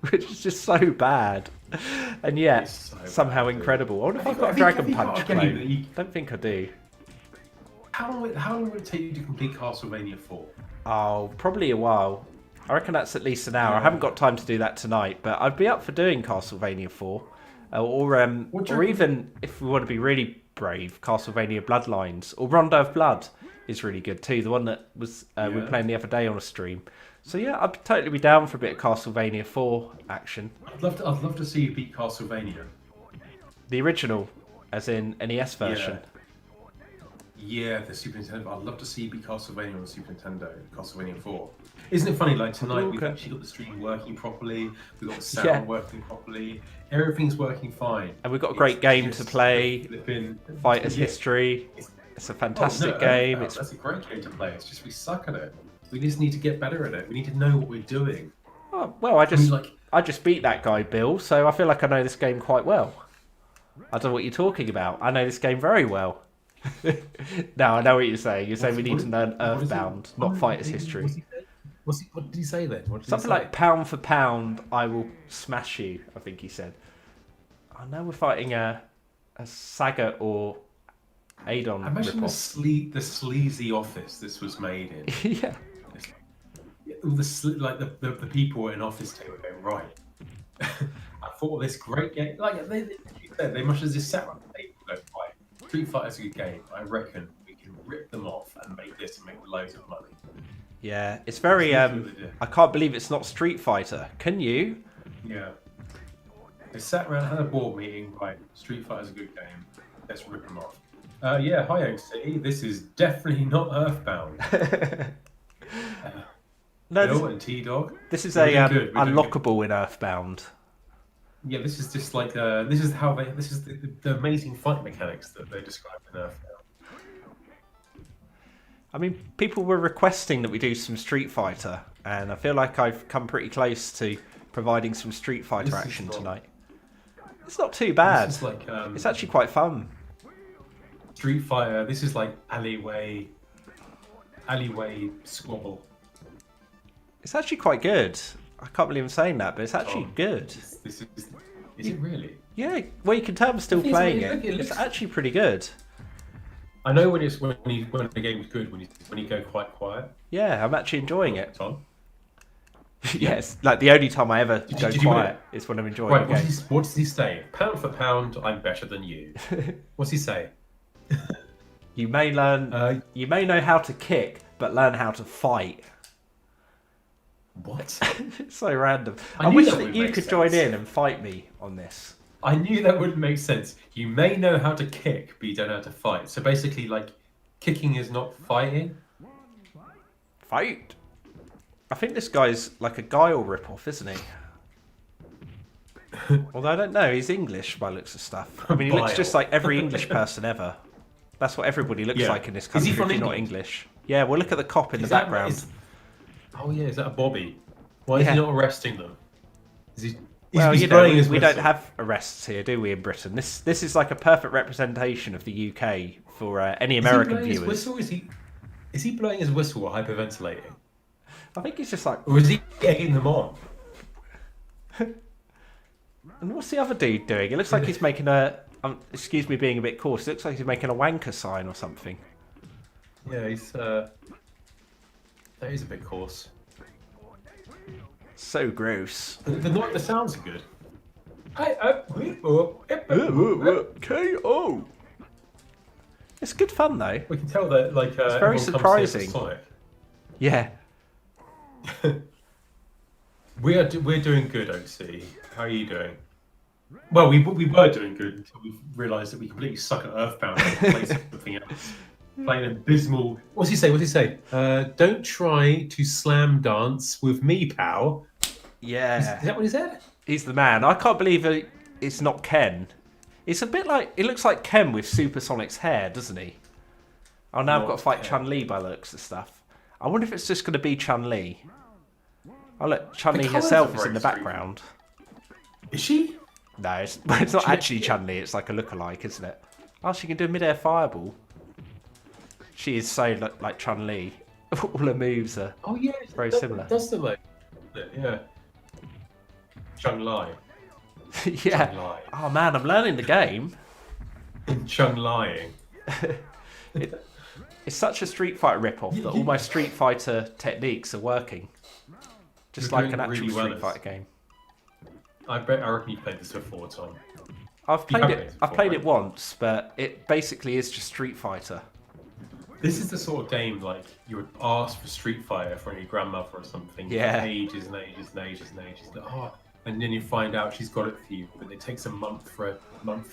which is just so bad, and yet somehow incredible. I wonder if I've got a Dragon Punch clone. Don't think I do. How long would it take you to complete Castlevania 4? Oh, probably a while. I reckon that's at least an hour. I haven't got time to do that tonight, but I'd be up for doing Castlevania 4. Or even, if we want to be really brave, Castlevania Bloodlines. Or Rondo of Blood is really good too. The one that was we were playing the other day on a stream. So yeah, I'd totally be down for a bit of Castlevania 4 action. I'd love to see you beat Castlevania. The original, as in NES version. Yeah, the Super Nintendo. I'd love to see you beat Castlevania on the Super Nintendo, Castlevania 4. Isn't it funny, like tonight we've actually got the stream working properly, we've got the sound working properly, everything's working fine. And we've got a great game to play, Fighter's History. It's a fantastic game. That's a great game to play, it's just we suck at it. We just need to get better at it, we need to know what we're doing. Oh, well, I just beat that guy, Bill, so I feel like I know this game quite well. I don't know what you're talking about. I know this game very well. No, I know what you're saying. You're saying we need to learn EarthBound, not Fighter's History. What did he say then? Something like pound for pound, I will smash you, I think he said. I know we're fighting a Saga or Adon. Imagine the sleazy office this was made in. Yeah. All the people in office table going, right. I thought this great game. Like they must have just sat around the table and go, right, Street Fighter's a good game. I reckon we can rip them off and make this and make loads of money. Yeah, it's very. I can't believe it's not Street Fighter. Can you? Yeah. They sat around, had a board meeting. Right, Street Fighter's a good game. Let's rip them off. Yeah, hi Oak City. This is definitely not EarthBound. No, Bill and T-Dog. This is unlockable in EarthBound. Yeah, this is just like this is the amazing fight mechanics that they describe in EarthBound. I mean, people were requesting that we do some Street Fighter, and I feel like I've come pretty close to providing some Street Fighter action tonight. It's not too bad. It's actually quite fun. Street Fighter. This is like alleyway squabble. It's actually quite good. I can't believe I'm saying that, but it's actually good. Is it really? Yeah, well, you can tell I'm still playing it. It's actually pretty good. I know when the game's good when you go quite quiet. Yeah, I'm actually enjoying it. Tom? Yes, like the only time I ever go quiet is when I'm enjoying the game. What does he say? Pound for pound, I'm better than you. What's he say? You may know how to kick, but learn how to fight. What? It's so random. I wish that you could join in and fight me on this. I knew that wouldn't make sense. You may know how to kick, but you don't know how to fight. So basically, like, kicking is not fighting? Fight? I think this guy's like a Guile ripoff, isn't he? Although I don't know, he's English by looks of stuff. I mean, he looks just like every English person ever. That's what everybody looks like in this country if you're not English. Yeah, well, look at the cop in the background. Oh yeah, is that a Bobby? Why is he not arresting them? Is he? Well, you know, we don't have arrests here, do we, in Britain? This is like a perfect representation of the UK for any American viewers. Is he blowing his whistle or hyperventilating? I think he's just like... Or is he egging them on? And what's the other dude doing? It looks like he's making a... excuse me being a bit coarse. It looks like he's making a wanker sign or something. Yeah, he's... that is a bit coarse. So gross. The sounds are good. KO. It's good fun though. We can tell that like it's very surprising. Yeah. We're doing good, OC. How are you doing? Well, we were doing good until we realised that we completely suck at EarthBound and play something else. Playing abysmal. What's he say? Don't try to slam dance with me, pal. Yeah. Is that what he said? He's the man. I can't believe it's not Ken. It's a bit like... It looks like Ken with Supersonic's hair, doesn't he? Oh, now I've got to fight Chun-Li by the looks of stuff. I wonder if it's just going to be Chun-Li. Oh, look. Chun-Li herself is in the background. Is she? No, it's not actually Chun-Li. It's like a lookalike, isn't it? Oh, she can do a mid-air fireball. She is so like Chun-Li. All her moves are very similar. That's the way. Yeah. Chung-Li. Yeah. Chung-Li. Oh man, I'm learning the game. Chung-Lying. It's such a Street Fighter rip-off that all my Street Fighter techniques are working. just You're like doing an actual really well Street at Fighter game. I reckon you've played this before, Tom. I've You played have it. played it I've before, played right? it once, but it basically is just Street Fighter. This is the sort of game like you would ask for Street Fighter from your grandmother or something Yeah. for ages and ages and ages and ages. And then you find out she's got it for you, but it takes a month for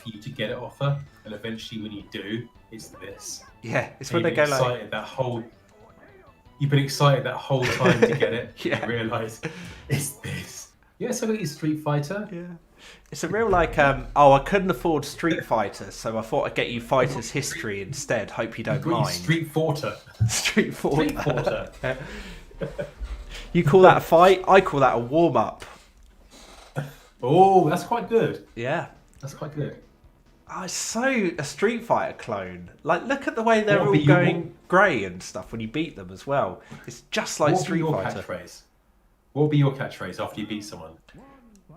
you to get it off her. And eventually, when you do, it's this. Yeah, it's And when they you've go been like, excited that whole. You've been excited that whole time to get it. Yeah. You realise it's this. Yes, I got your Street Fighter. yeah, it's a real like, oh, I couldn't afford Street Fighter, so I thought I'd get you Fighter's History instead. Hope you don't Got your mind. Street Fighter. Street Fighter. Street Fighter. You call that a fight? I call that a warm up. Oh, that's quite good. Yeah. That's quite good. Oh, it's so a Street Fighter clone. Like, look at the way they're What all would be your- going grey and stuff when you beat them as well. It's just like What would be Street your Fighter. catchphrase? What would be your catchphrase after you beat someone?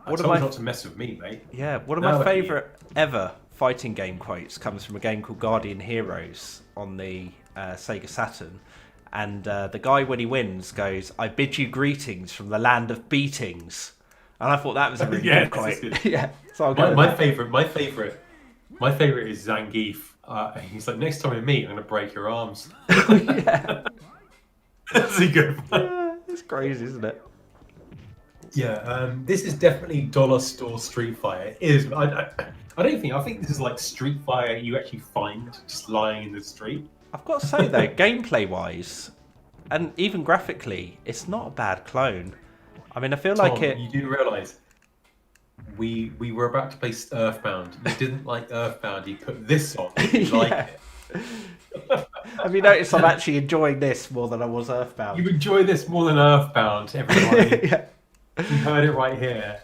I What told am you I- not to mess with me, mate. Yeah, one of No, my but favourite ever fighting game quotes comes from a game called Guardian Heroes on the Sega Saturn. And the guy, when he wins, goes, "I bid you greetings from the land of beatings." And I thought that was a really Yeah, good quote. that's Yeah, so I'll go with My that. favorite is Zangief. He's like, next time we meet, I'm gonna break your arms. Yeah. That's a good one. Yeah, it's crazy, isn't it? Yeah, this is definitely dollar store Street Fighter. It is. I don't think. I think this is like Street Fighter you actually find just lying in the street. I've got to say though, gameplay-wise, and even graphically, it's not a bad clone. I mean, I feel like Tom, it. You do realise we were about to play EarthBound. You didn't like EarthBound. You put this on. You like Yeah. it. Have you noticed I'm actually enjoying this more than I was Earthbound? You enjoy this more than EarthBound, everybody. Yeah. You heard it right here.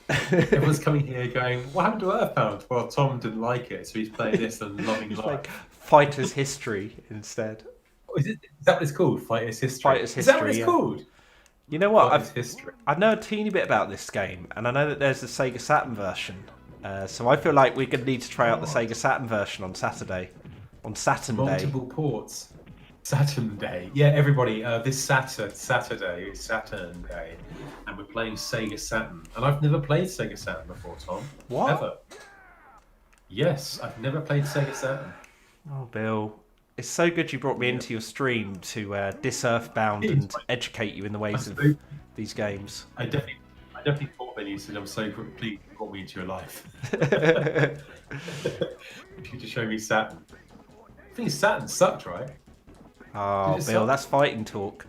Everyone's coming here going, "What happened to EarthBound?" Well, Tom didn't like it, so he's playing this and loving It's life. like Fighter's History instead. Oh, is that what it's called? Fighter's History. Fighter's Is that what History, it's yeah. called? You know what? Fighter's History. I know a teeny bit about this game, and I know that there's the Sega Saturn version. So I feel like we're going to need to try out the Sega Saturn version on Saturday. On Saturn Day. Multiple ports. Saturn Day. Yeah, everybody. This Saturday is Saturn Day, and we're playing Sega Saturn. And I've never played Sega Saturn before, Tom. What? Ever. Yes, I've never played Sega Saturn. Oh, Bill. It's so good you brought me into your stream to diss Earthbound and educate you in the ways of these games. I definitely thought when you said, "I'm so pleased you brought me into your life." If you just show me Saturn. I think Saturn sucked, right? Oh, Did it Bill, suck? that's fighting talk.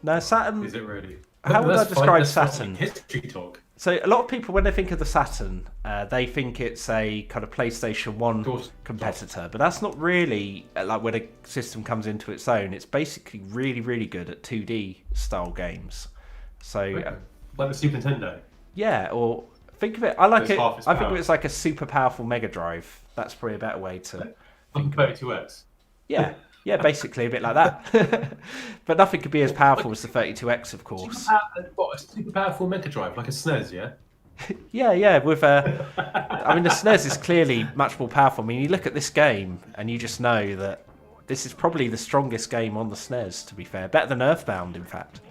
No, Saturn. Is it really? How would I That's describe that's Saturn? History talk. So a lot of people, when they think of the Saturn, they think it's a kind of PlayStation 1 Course. competitor, but that's not really like when a system comes into its own. It's basically really, really good at 2D style games. So Like the Super Nintendo. yeah, or think of it. I like It's it. half its I think of power. it as like a super powerful Mega Drive. That's probably a better way to. Like 32X. Yeah, yeah, basically a bit like that. But nothing could be as powerful as the 32X, of course. What, a super powerful Mega Drive, like a SNES, yeah? Yeah. With I mean, the SNES is clearly much more powerful. I mean, you look at this game and you just know that this is probably the strongest game on the SNES. To be fair, better than Earthbound, in fact.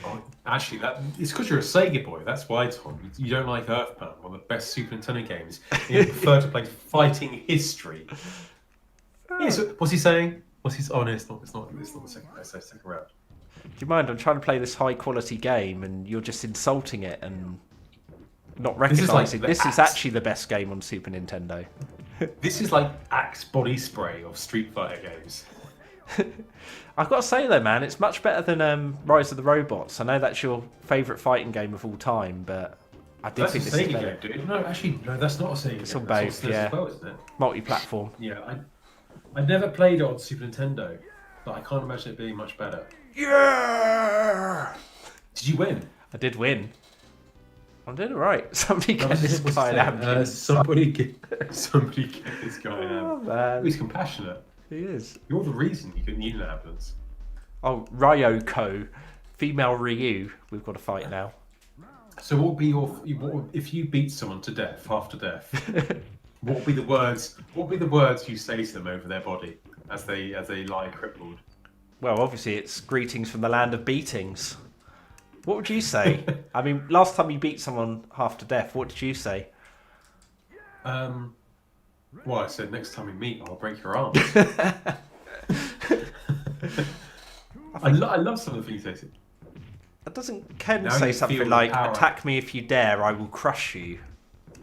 Oh, actually, it's because you're a Sega boy. That's why, Tom. You don't like EarthBound, one of the best Super Nintendo games. You prefer to play Fighting History. Yes, what's he saying? Oh no, it's not the second. It's the second round. Do you mind? I'm trying to play this high quality game and you're just insulting it and not This is like recognising the this is Axe. actually the best game on Super Nintendo. This is like Axe body spray of Street Fighter games. I've got to say though, man, it's much better than Rise of the Robots. I know that's your favourite fighting game of all time, but I do That's a think this is Sega better. game, dude. No, actually, no, that's not a Sega game. It's on That's both, SNES yeah. as well, isn't it? Multi-platform. Yeah, I never played it on Super Nintendo, but I can't imagine it being much better. Yeah! Did you win? I did win. I'm doing all right. Somebody No, get this what's guy an his name? ambulance. Somebody get this guy an Oh, ambulance. man. He's compassionate. He is. You're the reason you could need an ambulance. Oh, Ryoko. Female Ryu. We've got to fight now. So what would be if you beat someone to death, half to death? What would be the words? What would be the words you say to them over their body as they lie crippled? Well, obviously it's greetings from the land of beatings. What would you say? I mean, last time you beat someone half to death, what did you say? Well, I said next time we meet, I'll break your arms. I love some of the things they say. Doesn't Ken Now say you something feel the like, power. attack me if you dare, I will crush you?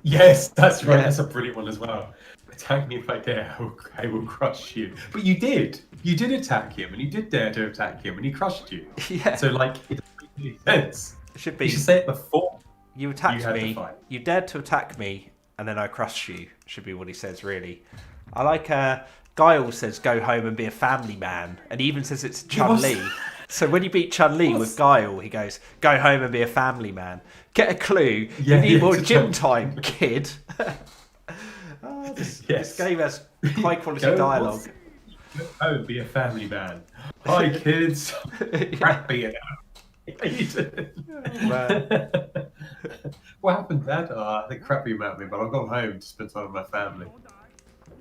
Yes, that's right. Yeah. That's a brilliant one as well. Attack me if I dare, I will crush you. But you did. You did attack him, and you did dare to attack him, and he crushed you. Yeah. So, like, it doesn't make any sense. It should be, You should say it before. you attacked you had to me, fight. you dared to attack me, and then I crushed you, should be what he says, really. I like, Guile says, go home and be a family man, and he even says it's Chun-Li. So when you beat Chun-Li with Guile, he goes, go home and be a family man. Get a clue. Yeah, you need more to gym Chun- time, kid. This game has high quality Go dialogue. Go home, be a family man. Hi, kids. Happy and What happened, Dad? I think crappy about me, but I've gone home to spend time with my family.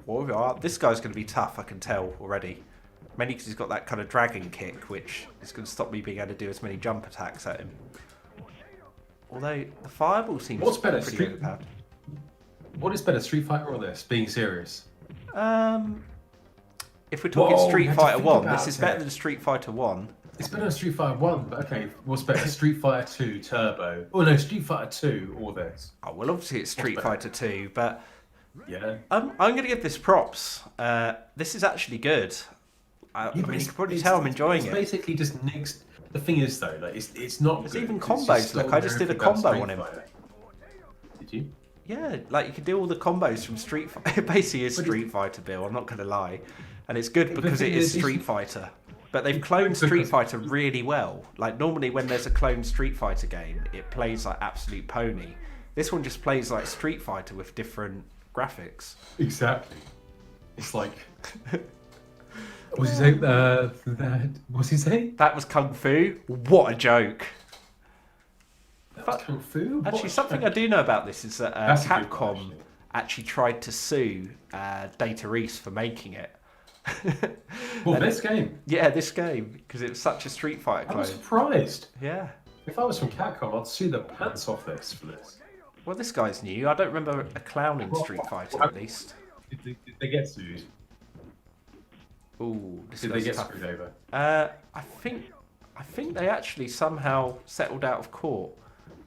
Well, this guy's going to be tough, I can tell already. Mainly because he's got that kind of dragon kick, which is going to stop me being able to do as many jump attacks at him. Although the fireball seems What's better, pretty Street- overpowered. What is better, Street Fighter or this? Being serious. If we're talking Whoa, Street you have to Fighter think 1, about this is it. better than Street Fighter 1. It's better than Street Fighter 1, but okay, what's better, Street Fighter 2 Turbo? Oh no, Street Fighter 2 or this? Oh, well, obviously it's Street Fighter 2, but Yeah. I'm going to give this props. This is actually good. I mean, you can probably tell I'm enjoying it's it. basically just nicks. The thing is though, like it's not. There's good. even It's combos. just Look, I just did a everything about combo on Street him. Fighter. Did you? Yeah, like you can do all the combos from Street Fighter. It basically is Street Fighter, Bill. I'm not going to lie, and it's good because it thing is is, Street Fighter. But they've cloned Street Fighter really well. Like normally when there's a cloned Street Fighter game, it plays like absolute pony. This one just plays like Street Fighter with different graphics. Exactly. It's like. What's he say? What's he say? That was Kung Fu. What a joke! That was Kung Fu. Actually, something I do know about this is that That's a good one, Capcom actually. actually tried to sue Data East for making it. Well, this game. Yeah, this game, because it was such a Street Fighter I was clone. surprised. Yeah. If I was from Capcom, I'd sue the pants off this for this. Well, this guy's new. I don't remember a clown in Street Fighter, at least. Did they get sued? Ooh, this Did they guy's get tough. screwed over? I think they actually somehow settled out of court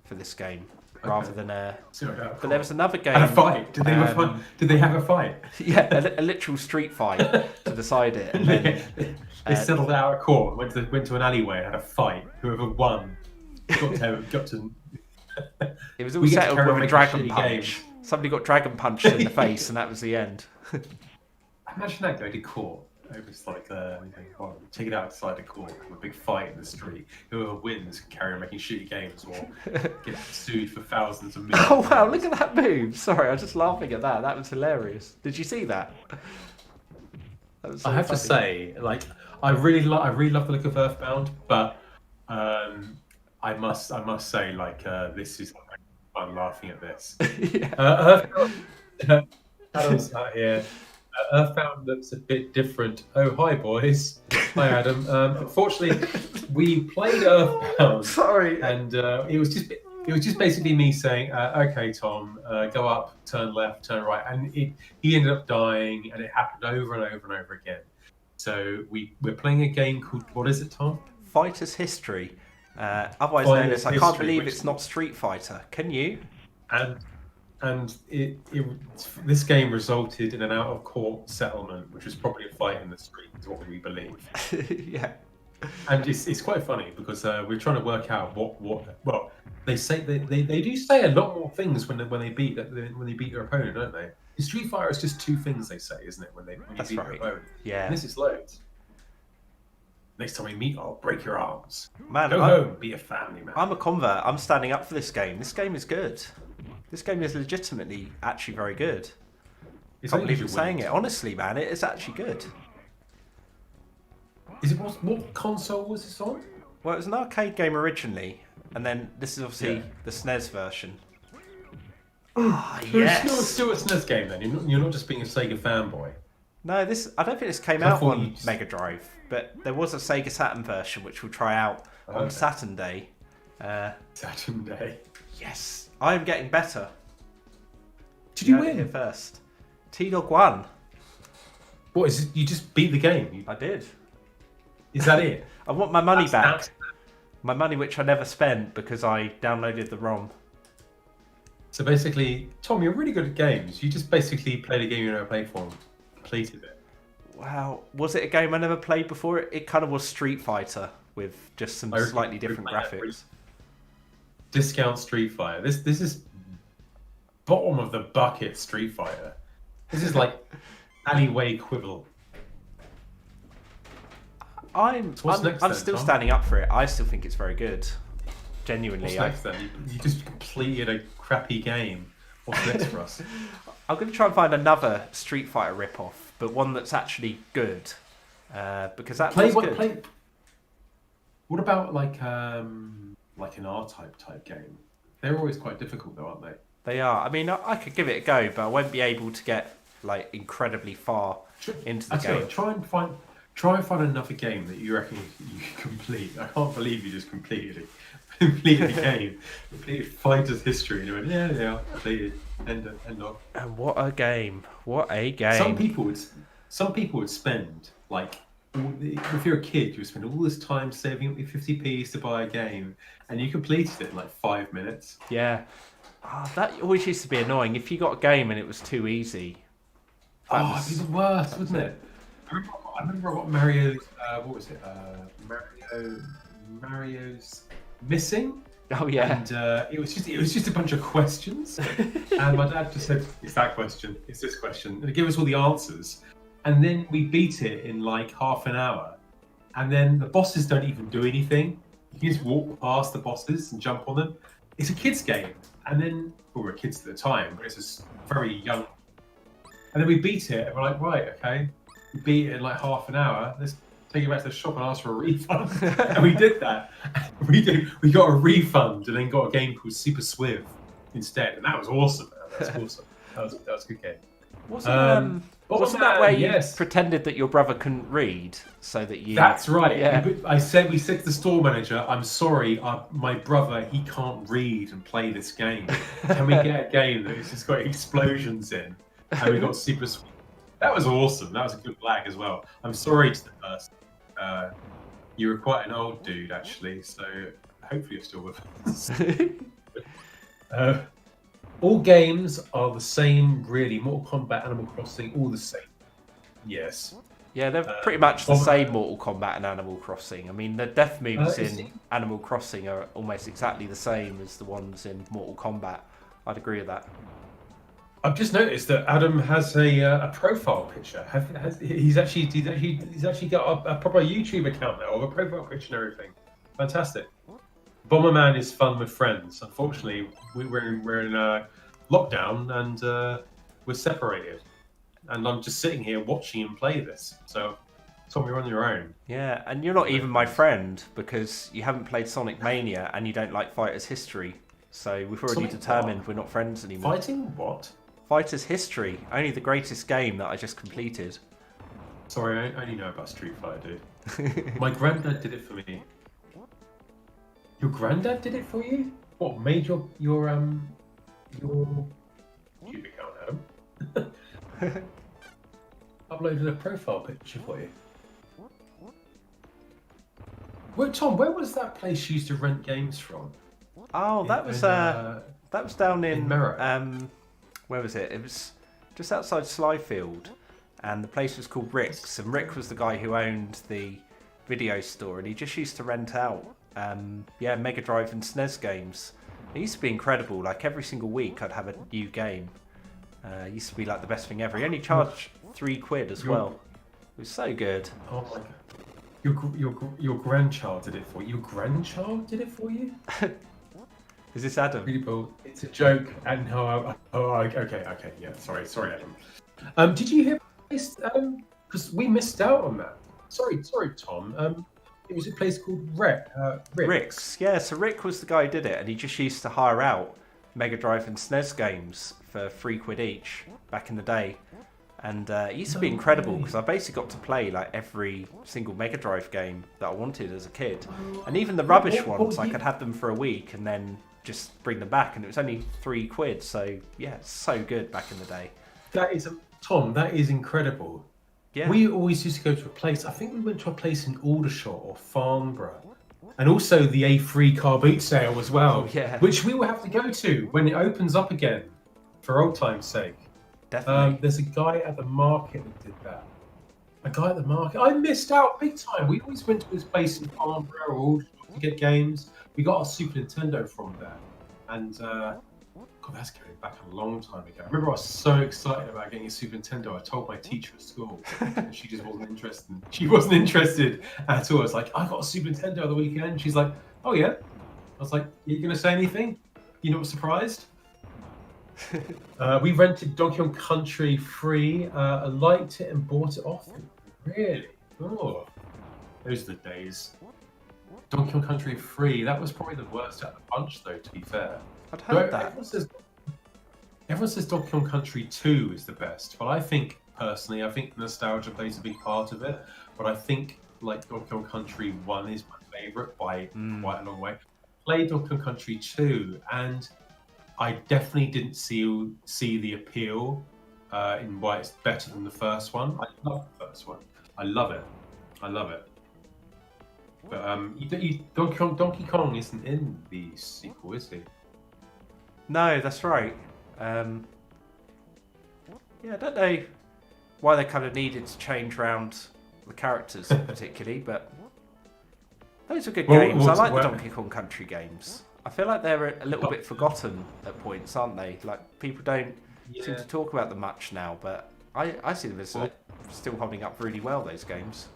for this game, rather than But there was another game. And a fight. Did they have a fight? Did they have a fight? Yeah, a literal street fight to decide it. And then, They settled out of court. Went to an alleyway and had a fight. Whoever won got to. it was all We get to settled carry with on a making dragon shitty punch. games. Somebody got dragon punched in the face, and that was the end. Imagine that going to court. It was like, take it outside the court, have a big fight in the street. Whoever wins can carry on making shitty games or get sued for thousands of millions. Oh wow! Look at that move. Sorry, I was just laughing at that. That was hilarious. Did you see that? That was so I have to funny. say, like, I really love the look of EarthBound, but I must say, like, this is I'm laughing at this. Yeah. EarthBound, Adam's not here. EarthBound looks a bit different. Oh, hi boys. Hi Adam. Unfortunately, we played EarthBound, Sorry. and it was just basically me saying, "Okay, Tom, go up, turn left, turn right," and he ended up dying, and it happened over and over and over again. So we're playing a game called, what is it, Tom? Fighter's History. Otherwise known Fighter's as I can't History, believe which- it's not Street Fighter. Can you? And this game resulted in an out of court settlement, which was probably a fight in the street, is what we believe. Yeah. And it's quite funny because we're trying to work out what well they say they do say a lot more things when they beat your opponent, don't they? In Street Fighter, it's just two things they say, isn't it? When you That's beat right. your opponent. Yeah. And this is loads. Next time we meet, I'll break your arms. Man, Go home, be a family man. I'm a convert. I'm standing up for this game. This game is good. This game is legitimately actually very good. It's Can't only believe I'm if you saying win. it. Honestly, man, it is actually good. Is it what console was this on? Well, it was an arcade game originally, and then this is obviously Yeah. the SNES version. It's still a SNES game then. You're not just being a Sega fanboy. No, I don't think this came I out thought on you just- Mega Drive, but there was a Sega Saturn version which we'll try out on Okay. Saturn Day. Saturn Day. Yes, I am getting better. Did you heard it here win? first? T-Dog won. What is it? You just beat the game? I did. Is that it? I want my money back. That's- My money which I never spent because I downloaded the ROM. So basically, Tom, you're really good at games. You just basically played a game you never played for, completed it. Wow, was it a game I never played before? It kind of was Street Fighter with just some slightly different graphics. Discount Street Fighter. This is bottom of the bucket Street Fighter. This is like alleyway quibble. I'm still standing up for it. I still think it's very good. Genuinely. What's next then? You just completed a crappy game. What's next for us? I'm going to try and find another Street Fighter rip-off, but one that's actually good. Because that was good. What about like an R-type game? They're always quite difficult though, aren't they? They are. I mean, I could give it a go, but I won't be able to get like incredibly far into the game. Try and find another game that you reckon you can complete. I can't believe you just completed the game. Completed Fighter's History. And you went, yeah, completed. End of. And what a game! What a game! Some people would spend like, if you're a kid, you would spend all this time saving up your 50p's to buy a game, and you completed it in like 5 minutes. Yeah. That always used to be annoying. If you got a game and it was too easy. It'd be the worst, wouldn't it? I remember I got Mario's. What was it? Mario's Missing. Oh yeah. And it was just a bunch of questions, and my dad just said, "It's that question. It's this question," and he gave us all the answers, and then we beat it in like half an hour, and then the bosses don't even do anything. You just walk past the bosses and jump on them. It's a kids' game, and then we were kids at the time, but it's just very young. And then we beat it, and we're like, right, okay, we beat it in like half an hour. Let's take it back to the shop and ask for a refund. And we did that. We got a refund, and then got a game called Super Swift instead, and that was awesome. That was awesome. That was a good game. Wasn't that where you pretended that your brother couldn't read so that you? That's right. Yeah. We said to the store manager, "I'm sorry, my brother, he can't read and play this game. Can we get a game that's just got explosions in?" And we got Super Sweet. That was awesome. That was a good flag as well. I'm sorry to the person. You were quite an old dude, actually, so hopefully you're still with us. All games are the same, really. Mortal Kombat, Animal Crossing, all the same. Yes. Yeah, they're pretty much the same Mortal Kombat and Animal Crossing. I mean, the death moves in Animal Crossing are almost exactly the same as the ones in Mortal Kombat. I'd agree with that. I've just noticed that Adam has a profile picture. He's actually got a proper YouTube account now, with a profile picture and everything. Fantastic. Bomberman is fun with friends. Unfortunately, we're in lockdown and we're separated. And I'm just sitting here watching him play this. So, Tom, you're on your own. Yeah, and you're not even my friend because you haven't played Sonic Mania and you don't like Fighter's History. So we've already determined we're not friends anymore. Fighting what? Fighter's History, only the greatest game that I just completed. Sorry, I only know about Street Fighter, dude. My granddad did it for me. Your granddad did it for you? What made your YouTube account, Adam? Uploaded a profile picture for you. Well, Tom, where was that place you used to rent games from? Oh, that was down in Merrow. Where was it? It was just outside Slyfield, and the place was called Rick's. And Rick was the guy who owned the video store, and he just used to rent out, Mega Drive and SNES games. It used to be incredible. Like every single week, I'd have a new game. It used to be like the best thing ever. He only charged £3 as well. It was so good. Oh my god! Your grandchild did it for you. Your grandchild did it for you? Is this Adam? People, it's a joke. And okay, yeah. Sorry, Adam. Did you hear this? Because we missed out on that. Sorry, Tom. It was a place called Rick's. Yeah, so Rick was the guy who did it, and he just used to hire out Mega Drive and SNES games for £3 each back in the day. And it used to be No incredible way. because I basically got to play like every single Mega Drive game that I wanted as a kid. And even the rubbish ones, I could have them for a week and then just bring them back. And it was only £3. So yeah, it's so good back in the day. That is, Tom, that is incredible. Yeah. We always used to go to a place, I think we went to a place in Aldershot or Farnborough. And also the A3 car boot sale as well. Oh, yeah. Which we will have to go to when it opens up again, for old time's sake. Definitely. There's a guy at the market that did that. A guy at the market. I missed out big time. We always went to this place in Farnborough or Aldershot to get games. We got our Super Nintendo from there. And, God, that's going back a long time ago. I remember I was so excited about getting a Super Nintendo. I told my teacher at school, and she just wasn't interested. She wasn't interested at all. I was like, I got a Super Nintendo the weekend. She's like, oh yeah? I was like, you going to say anything? You're not surprised? We rented Donkey Kong Country free. I liked it and bought it off him. Really? Oh, those are the days. Donkey Kong Country free. That was probably the worst out of the bunch, though, to be fair. I'd heard that. Everyone says Donkey Kong Country 2 is the best, but I think, personally, I think nostalgia plays a big part of it. But I think, like, Donkey Kong Country 1 is my favourite by quite a long way. Played Donkey Kong Country 2, and I definitely didn't see the appeal in why it's better than the first one. I love the first one. I love it. I love it. But Donkey Kong isn't in the sequel, is he? No, that's right. Yeah, I don't know why they kind of needed to change around the characters particularly, but those are good games. I like the Donkey Kong Country games. I feel like they're a little bit forgotten at points, aren't they? Like, people don't seem to talk about them much now, but I see them as still holding up really well, those games.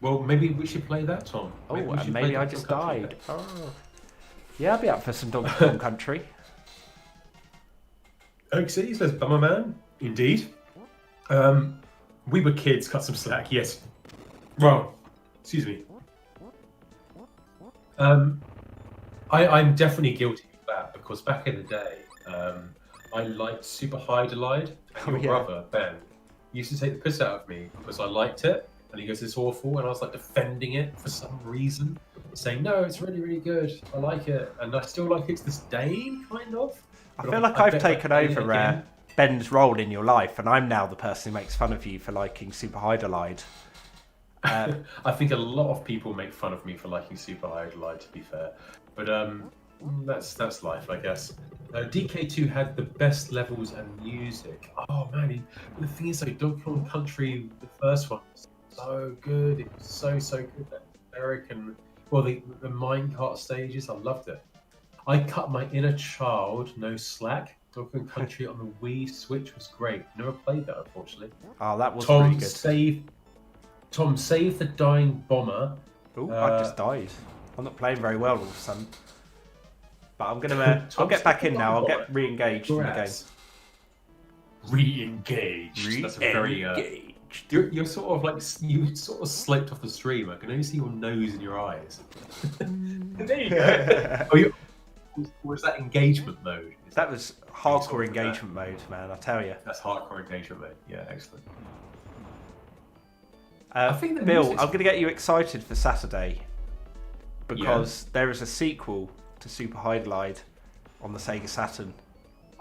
Well, maybe we should play that, Tom. Maybe I just died. Oh. Yeah, I'll be up for some Donkey Kong Country. Oaksy says, Bummer Man. Indeed. We were kids, cut some slack, yes. Well, excuse me. I'm definitely guilty of that because back in the day, I liked Super Hide-a-Lide, and your brother, Ben, used to take the piss out of me because I liked it. And he goes, it's awful. And I was like defending it for some reason, saying, no, it's really, really good. I like it. And I still like it to this day, kind of. I feel like I've taken over Ben's role in your life, and I'm now the person who makes fun of you for liking Super Hide-a-Lide. I think a lot of people make fun of me for liking Super Hide-a-Lide, to be fair. But that's life, I guess. DK2 had the best levels and music. Oh, man. The thing is, like, Donkey Kong Country, the first one, was so good. It was so good. That Eric and, well, the minecart stages, I loved it. I cut my inner child no slack. Donkey Kong Country on the Wii Switch was great. Never played that, unfortunately. Oh, that was pretty good. Tom, save the dying bomber. Oh, I just died. I'm not playing very well all of a sudden. But I'm gonna. I'll get back in now. I'll get re-engaged in the game. Re-engaged. That's a very. You're sort of like you sort of slipped off the stream. I can only see your nose and your eyes. There you go. Was that engagement mode? That was hardcore engagement mode, man. I tell you. That's hardcore engagement mode. Yeah, excellent. I think Bill, I'm going to get you excited for Saturday because there is a sequel to Super Hide-a-Lide on the Sega Saturn.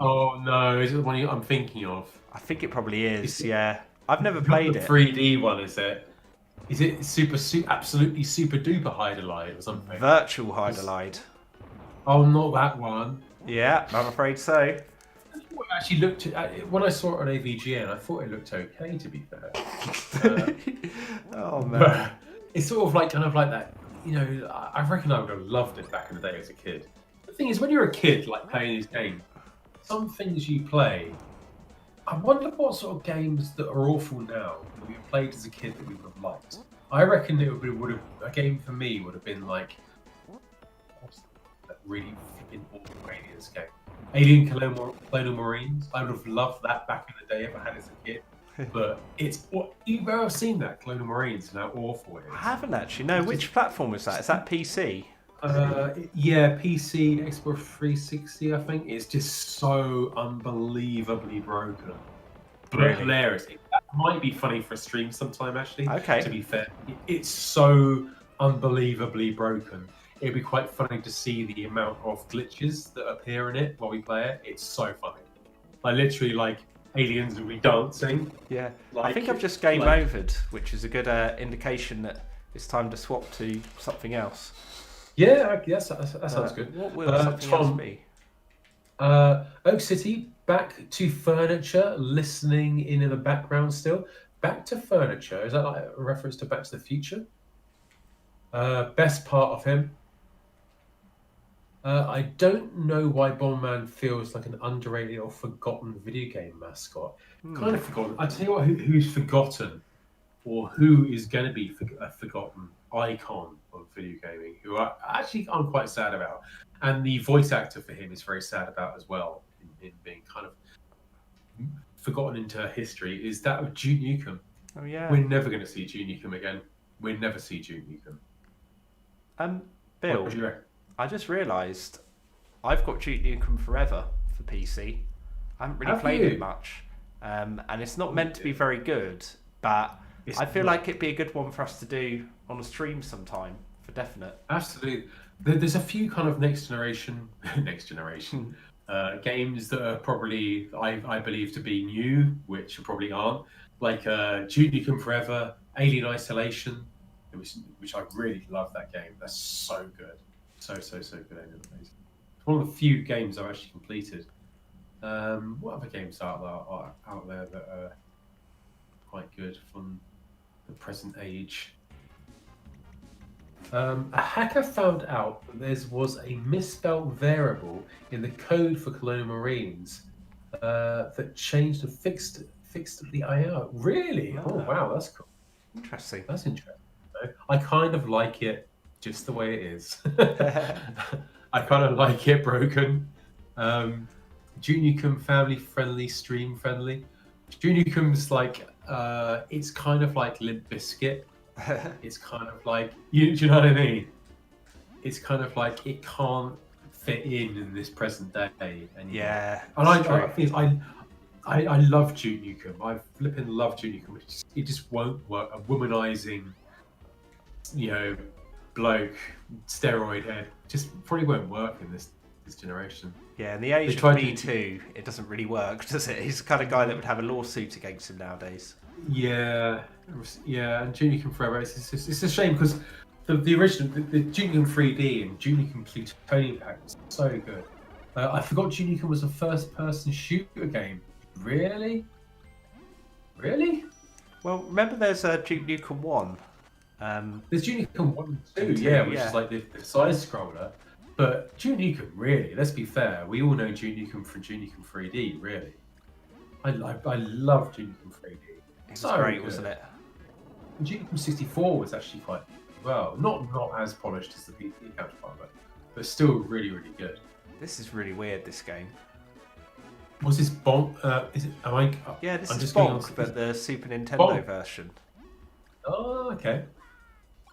Oh no, is it the one I'm thinking of? I think it probably is. Yeah, I've never played it. 3D one, is it? Is it absolutely super duper Hide-a-Lide or something? Virtual Hide-a-Lide. Oh, not that one. Yeah, I'm afraid so. I actually looked at when I saw it on AVGN. I thought it looked okay, to be fair. Oh man, it's sort of like that. You know, I reckon I would have loved it back in the day as a kid. The thing is, when you're a kid, like playing these games, some things you play. I wonder what sort of games that are awful now that we played as a kid that we would have liked. I reckon it would have a game for me would have been like. That really flipping awful Aliens game. Alien Colonial Marines. I would have loved that back in the day if I had it as a kid. But it's you've ever seen that Colonial Marines and how awful it is. I haven't actually. No, which platform was that? Is that PC? Yeah, PC, Xbox 360. I think it's just so unbelievably broken. Really? hilarious. That might be funny for a stream sometime, actually. Okay. To be fair, it's so unbelievably broken. It'd be quite funny to see the amount of glitches that appear in it while we play it. It's so funny. Like literally, like aliens will be dancing. Yeah. I Like, think I've just game like- overed, which is a good indication that it's time to swap to something else. Yeah, yes, that sounds good. What will something else Tom, be? Oak City, back to furniture, listening in the background still. Back to furniture. Is that like a reference to Back to the Future? Best part of him. I don't know why Bomberman feels like an underrated or forgotten video game mascot. Kind of forgotten. I tell you what, who's forgotten, or who is going to be a forgotten icon of video gaming, who I'm quite sad about, and the voice actor for him is very sad about as well, in being kind of forgotten into history. Is that of Duke Nukem? Oh yeah. We're never going to see Duke Nukem again. We'll never see Duke Nukem. Bill, What do you reckon? I just realised I've got Duke Nukem Forever for PC. I haven't really Have played you? it much, and it's not meant to be very good. But It's I feel not. like it'd be a good one for us to do on a stream sometime, for definite. Absolutely. There's a few kind of next generation games that are probably I believe to be new, which probably aren't. Like Duke Nukem Forever, Alien Isolation, which I really love that game. That's so good, so good. Alien Isolation. It's one of the few games I've actually completed. What other games are out there that are quite good from the present age? A hacker found out that there was a misspelled variable in the code for Colonial Marines that changed and fixed the IO. Really? Oh wow, that's cool. Interesting. That's interesting. I kind of like it just the way it is. I kind of like it broken. Duke Nukem family friendly, stream friendly. Duke Nukem's like it's kind of like Limp Bizkit. It's kind of like do you know what I mean? It's kind of like it can't fit in this present day anymore. Yeah, And that's I love Duke Nukem. I flipping love Duke Nukem. It just won't work. A womanizing, bloke, steroid head, just probably won't work in this generation. Yeah, in the age of Me Too, it doesn't really work, does it? He's the kind of guy that would have a lawsuit against him nowadays. Yeah, and Duke Nukem Forever. It's a shame because the original, the Duke Nukem 3D and Duke Nukem Plutonium Pack was so good. I forgot Duke Nukem was a first-person shooter game. Really? Well, remember there's Duke Nukem 1. There's Duke Nukem 1 and 2, Yeah, which yeah. is like the side scroller. But Duke Nukem, really, let's be fair, we all know Duke Nukem from Duke Nukem 3D, really. I love Duke Nukem 3D. It was So great, good. wasn't it? And Duke Nukem 64 was actually quite well, not as polished as the PC counterpart, but still really, really good. This is really weird, this game. Was this Bonk? Is it? Am I? Yeah, this I'm is just going on- Bonk, but the Super Nintendo Bonk. version. Oh, okay.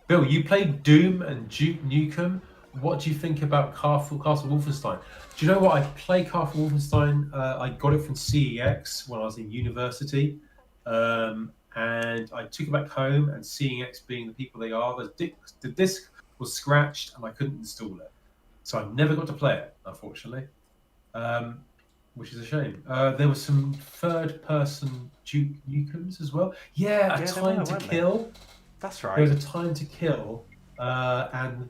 Bill, you played Doom and Duke Nukem. What do you think about Castle Wolfenstein? Do you know what? I played Castle Wolfenstein. I got it from CEX when I was in university. And I took it back home, and CEX being the people they are, the disc was scratched and I couldn't install it. So I never got to play it, unfortunately, which is a shame. There were some third-person Duke Nukems as well. Yeah, there Time were, to weren't Kill. That's There right. was a Time to Kill and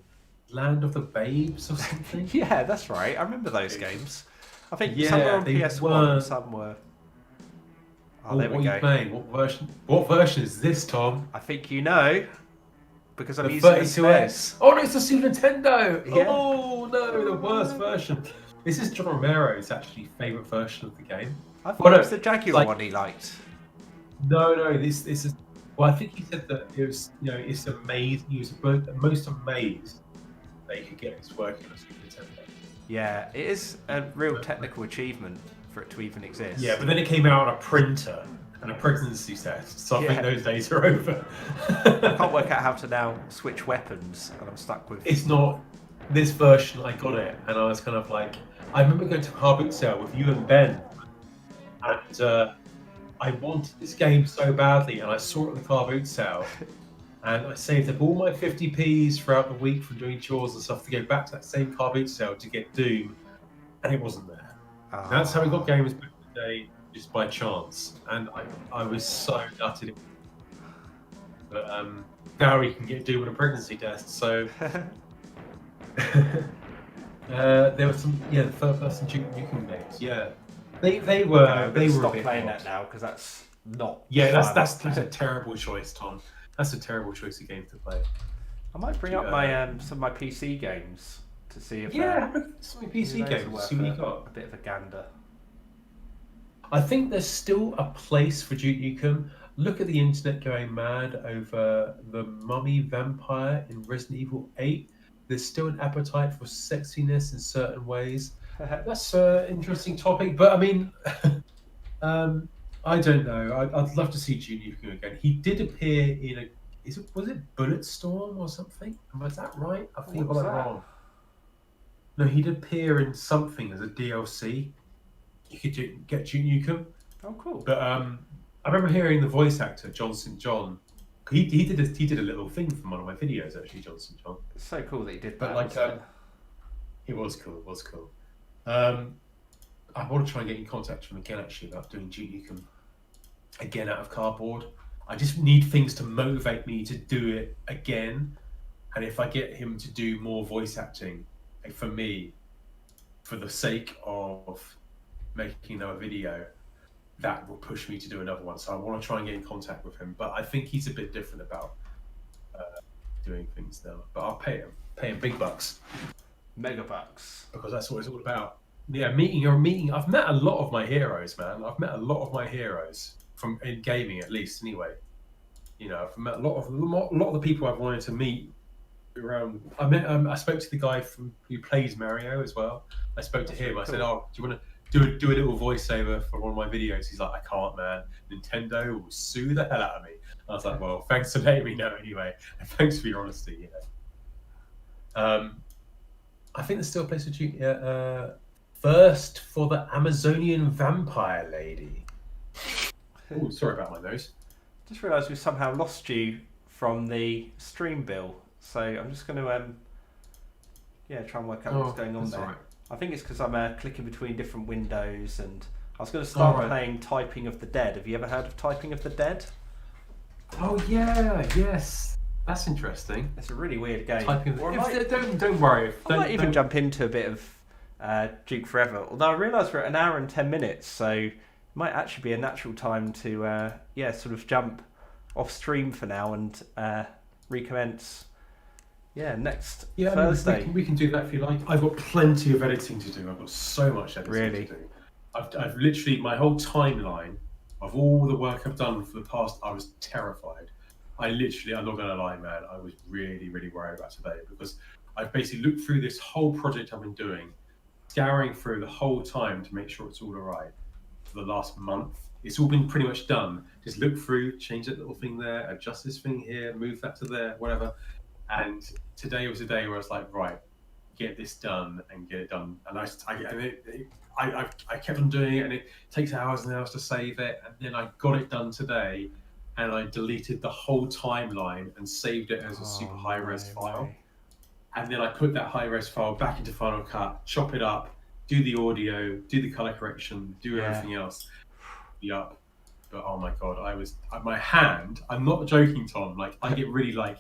Land of the Babes or something. Yeah, that's right. I remember those games. I think Yeah, some were on they PS1 were. and some were... Oh, Oh, there what we are go. you playing? What version is this, Tom? I think you know, because I'm The using the 32X. space. Oh no, it's the Super Nintendo. Yeah. Oh no, the worst version. This is John Romero's actually favourite version of the game. I thought Well, it no, was the Jaguar like- one he liked. No, this is. Well, I think he said that it was, it's amazed. He was most amazed that he could get this working on a Super Nintendo. Yeah, it is a real technical achievement for it to even exist. Yeah, but then it came out on a printer and a pregnancy test, so I Yeah. think those days are over. I can't work out how to now switch weapons, and I'm stuck with... It's not this version. I got it, and I was kind of like, I remember going to a car boot sale with you and Ben, and I wanted this game so badly, and I saw it on the car boot sale, and I saved up all my 50p's throughout the week from doing chores and stuff to go back to that same car boot sale to get Doom, and it wasn't there. That's how we got games back in the day, just by chance, and I was so gutted. But now we can get Doom on a pregnancy test, so. There were some, the third-person Duke Nukem games. Yeah, they were. They were stop a bit playing odd. that now because that's not. Yeah, fun. that's a terrible choice, Tom. That's a terrible choice of game to play. I might bring up my some of my PC games to see if some PC games. See what you got. A bit of a gander. I think there's still a place for Duke Nukem. Look at the internet going mad over the mummy vampire in Resident Evil 8. There's still an appetite for sexiness in certain ways. That's an interesting topic, but I mean, I don't know. I'd love to see Duke Nukem again. He did appear in a. Was it Bulletstorm or something? Is that right? I think I got that wrong. No, he did appear in something as a DLC. You could get Duke Nukem. Oh, cool. But I remember hearing the voice actor Johnson John. He did a little thing from one of my videos actually, Johnson John. It's so cool that he did but that. It was cool. It was cool. I want to try and get in contact with him again actually about doing Duke Nukem again out of cardboard. I just need things to motivate me to do it again, and if I get him to do more voice acting for me, for the sake of making another video, that will push me to do another one. So I want to try and get in contact with him, but I think he's a bit different about doing things now. But I'll pay him big bucks, megabucks, because that's what it's all about. Yeah, meeting. I've met a lot of my heroes, man. I've met a lot of my heroes from in gaming, at least. Anyway, you know, I've met a lot of the people I've wanted to meet around. I spoke to the guy who plays Mario as well. I spoke to him. I said, "Oh, do you want to do a little voiceover for one of my videos?" He's like, "I can't, man. Nintendo will sue the hell out of me." I was like, "Well, thanks for letting me know anyway, and thanks for your honesty." I think there's still a place for you. First for the Amazonian vampire lady. Oh, sorry about my nose. Just realised we somehow lost you from the stream, Bill. So I'm just going to try and work out what's going on there. Right. I think it's because I'm clicking between different windows, and I was going to start playing Typing of the Dead. Have you ever heard of Typing of the Dead? Oh yeah, yes. That's interesting. It's a really weird game. Don't worry. I might even jump into a bit of Duke Forever. Although I realise we're at an hour and 10 minutes, so it might actually be a natural time to sort of jump off stream for now and recommence. Next Thursday. We can do that if you like. I've got plenty of editing to do. I've got so much editing to do. I've literally, my whole timeline of all the work I've done for the past, I was terrified. I'm not going to lie, man, I was really, really worried about today, because I've basically looked through this whole project I've been doing, scouring through the whole time to make sure it's all right for the last month. It's all been pretty much done. Just look through, change that little thing there, adjust this thing here, move that to there, whatever. And today was a day where I was like, right, get this done and get it done. And I kept on doing it, and it takes hours and hours to save it. And then I got it done today, and I deleted the whole timeline and saved it as a super high-res file. And then I put that high-res file back into Final Cut, chop it up, do the audio, do the color correction, do everything else. Yup. But oh my god, my hand, I'm not joking, Tom, like I get really like,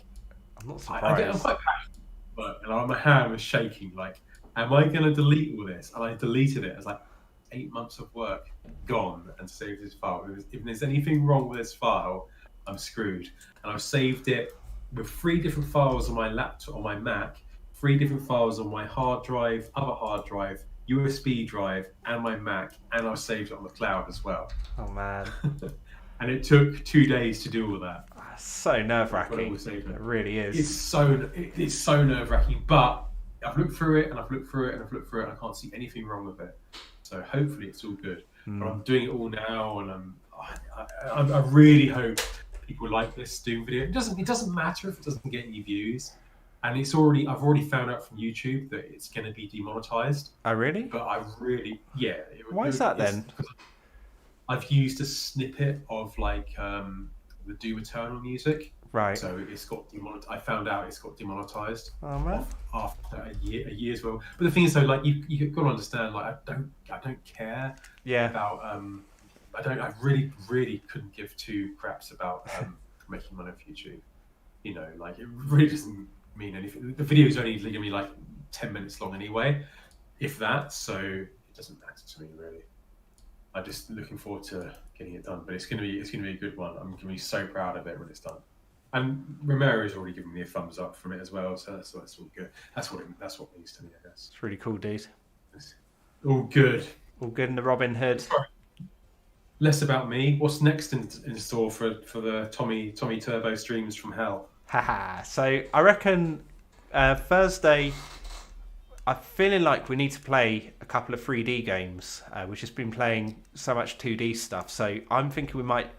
I'm not surprised. I'm quite passionate, and my hand was shaking, like, am I going to delete all this? And I deleted it. It's like 8 months of work gone, and saved this file. If there's anything wrong with this file, I'm screwed. And I've saved it with 3 different files on my laptop, on my Mac, 3 different files on my hard drive, other hard drive, USB drive, and my Mac, and I've saved it on the cloud as well. Oh man. And it took 2 days to do all that. So nerve-wracking. It really is. It's so nerve-wracking, but I've looked through it, and I've looked through it, and I've looked through it, and I can't see anything wrong with it. So hopefully it's all good. But I'm doing it all now, and I really hope people like this Doom video. It doesn't matter if it doesn't get any views, and I've already found out from YouTube that it's going to be demonetized. Oh really? But I really, Why is that then? I've used a snippet of like the Doom Eternal music. Right. So it's got I found out it's got demonetized Oh man. after a year's well. But the thing is, though, like you've got to understand, like I don't care Yeah. about I really couldn't give two craps about making money off YouTube. You know, like it really doesn't mean anything. The video's only going to be like 10 minutes long anyway, if that. So it doesn't matter to me really. I'm just looking forward to getting it done. But it's going to be a good one. I'm going to be so proud of it when it's done. And Romero's already given me a thumbs up from it as well, so that's all good. That's what it means to me, I guess. It's really cool, dude. All good. All good in the Robin Hood. Sorry. Less about me. What's next in store for the Tommy Turbo streams from hell? Haha. So I reckon Thursday. I'm feeling like we need to play a couple of 3D games. We've just been playing so much 2D stuff, so I'm thinking we might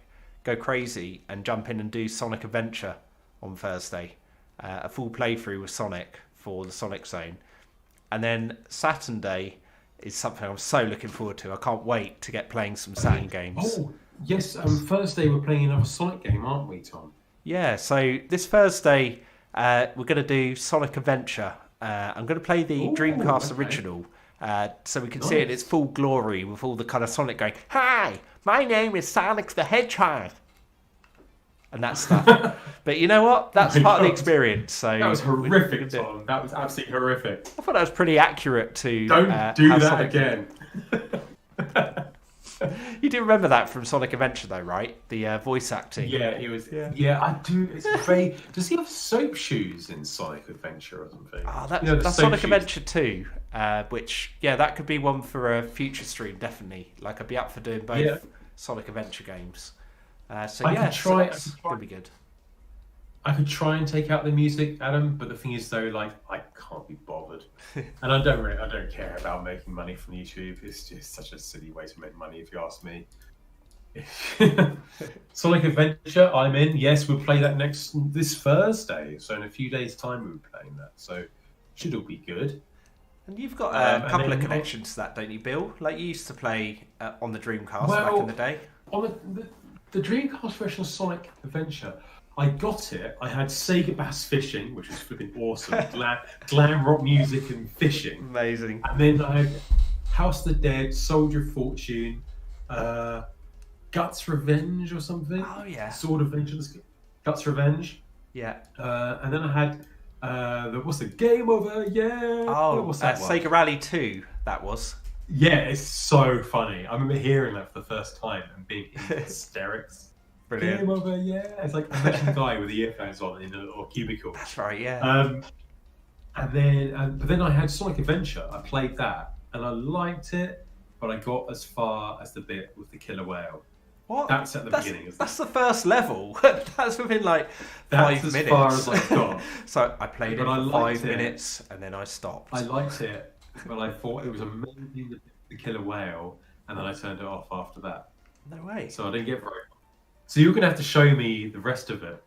go crazy and jump in and do Sonic Adventure on Thursday. A full playthrough with Sonic for the Sonic Zone. And then Saturday is something I'm so looking forward to. I can't wait to get playing some Saturn games. Oh, yes. Thursday we're playing another Sonic game, aren't we, Tom? Yeah, so this Thursday we're going to do Sonic Adventure. I'm going to play the Dreamcast original so we can see it in its full glory with all the kind of Sonic going, "Hi, my name is Sonic the Hedgehog," and that stuff. But you know what? That's part of the experience. So that was horrific, Tom. That was absolutely horrific. I thought that was pretty accurate to... Don't do that Sonic... again. You do remember that from Sonic Adventure, though, right? The voice acting. Yeah, it was. Yeah, I do. It's very. Does he have soap shoes in Sonic Adventure or something? Oh, that's Sonic Adventure 2, which that could be one for a future stream, definitely. Like I'd be up for doing both Sonic Adventure games. So it's gonna be good. I could try and take out the music, Adam, but the thing is, though, like I can't be bothered, and I don't care about making money from YouTube. It's just such a silly way to make money, if you ask me. Sonic Adventure, I'm in. Yes, we'll play that this Thursday. So in a few days' time, we'll be playing that. So should all be good. And you've got a couple of connections to that, don't you, Bill? Like you used to play on the Dreamcast back in the day. On the Dreamcast version of Sonic Adventure, I got it. I had Sega Bass Fishing, which was flipping awesome. glam rock music and fishing. Amazing. And then I had House of the Dead, Soldier of Fortune, Guts Revenge or something. Oh, yeah. Sword of Vengeance, Guts Revenge. Yeah. And then I had, what's the Game Over? Yeah. Oh, what's that one? Sega Rally 2, that was. Yeah, it's so funny. I remember hearing that for the first time and being in hysterics. Brilliant. Game Over, yeah. It's like a guy with the earphones on in a little cubicle. That's right, yeah. But then I had Sonic Adventure. I played that and I liked it, but I got as far as the bit with the killer whale. What? That's at the beginning, isn't it? That's the first level. That's within like 5 minutes. That's as far as I've got. So I played it for 5 minutes and then I stopped. I liked it, but I thought it was amazing, the killer whale, and then I turned it off after that. No way. So I didn't get very far. So you're going to have to show me the rest of it.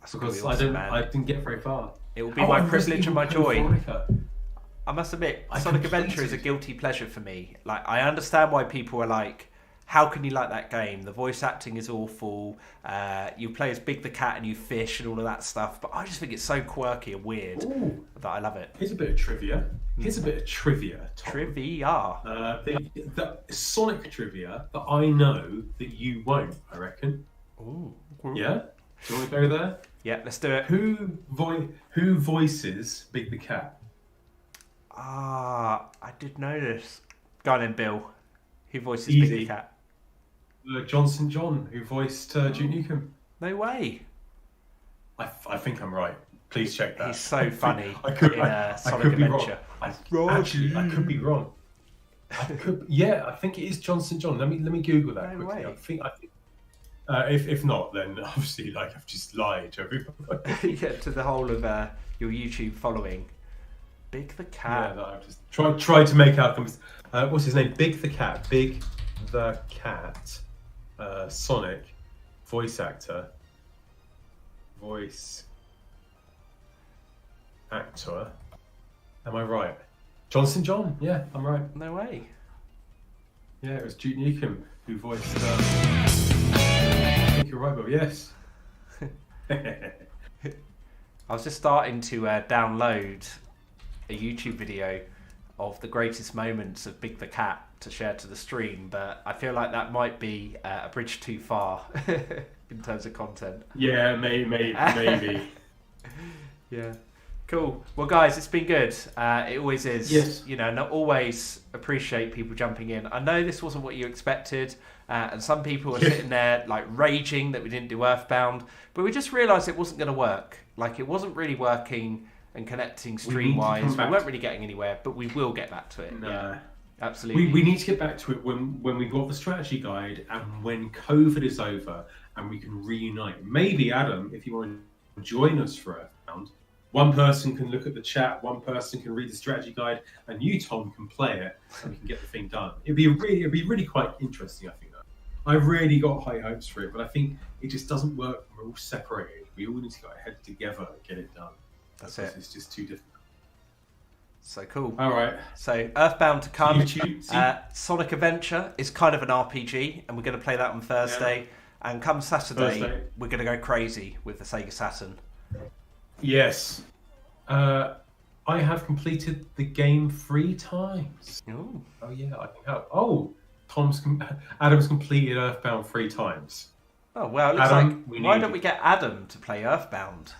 That's because awesome, I didn't get very far. It will be my privilege and my joy. Veronica. I must admit, Sonic Adventure is a guilty pleasure for me. Like, I understand why people are like, how can you like that game? The voice acting is awful. You play as Big the Cat and you fish and all of that stuff. But I just think it's so quirky and weird that I love it. Here's a bit of trivia. Tom. Trivia. The Sonic trivia that I know that you won't, I reckon. Ooh. Yeah? Do you want to go there? Yeah, let's do it. Who voices Big the Cat? I did know this. Go on then, Bill. Who voices Easy. Big the Cat? Johnson John, who voiced Duke Nukem. No way. I think I'm right. Please check that. He's so funny I could Sonic be Adventure. wrong. I could be wrong. I think it is Johnson John. Let me Google that No quickly. way. I think if not, then obviously like I've just lied to everybody. Yeah, to the whole of your YouTube following. Big the Cat. Yeah, I've just tried to make out. What's his name? Big the Cat. Big the Cat. Sonic. Voice actor. Voice actor. Am I right? Johnson John. Yeah, I'm right. No way. Yeah, it was Duke Nukem who voiced. I think you're right, Bill. Yes. I was just starting to download a YouTube video of the greatest moments of Big the Cat to share to the stream, but I feel like that might be a bridge too far in terms of content. Yeah, maybe. Yeah. Cool. Well, guys, it's been good. It always is. Yes. You know, and I always appreciate people jumping in. I know this wasn't what you expected, and some people were sitting there like raging that we didn't do EarthBound, but we just realised it wasn't going to work. Like, it wasn't really working and connecting stream-wise. We weren't really getting anywhere, but we will get back to it. No. Yeah, absolutely. We need to get back to it when we've got the strategy guide and when COVID is over and we can reunite. Maybe, Adam, if you want to join us for EarthBound, one person can look at the chat, one person can read the strategy guide, and you, Tom, can play it, and we can get the thing done. It'd be really quite interesting, I think. I've really got high hopes for it, but I think it just doesn't work when we're all separated. We all need to get our heads together and get it done. That's it. It's just too difficult. So cool. All right. So EarthBound to come. YouTube, Sonic Adventure is kind of an RPG, and we're going to play that on Thursday. Yeah. And come Saturday, we're going to go crazy with the Sega Saturn. Yes. I have completed the game 3 times. Ooh. Oh yeah, I can help. Oh, Adam's completed EarthBound 3 times. Oh well, it looks Adam, like why don't we get Adam to play EarthBound,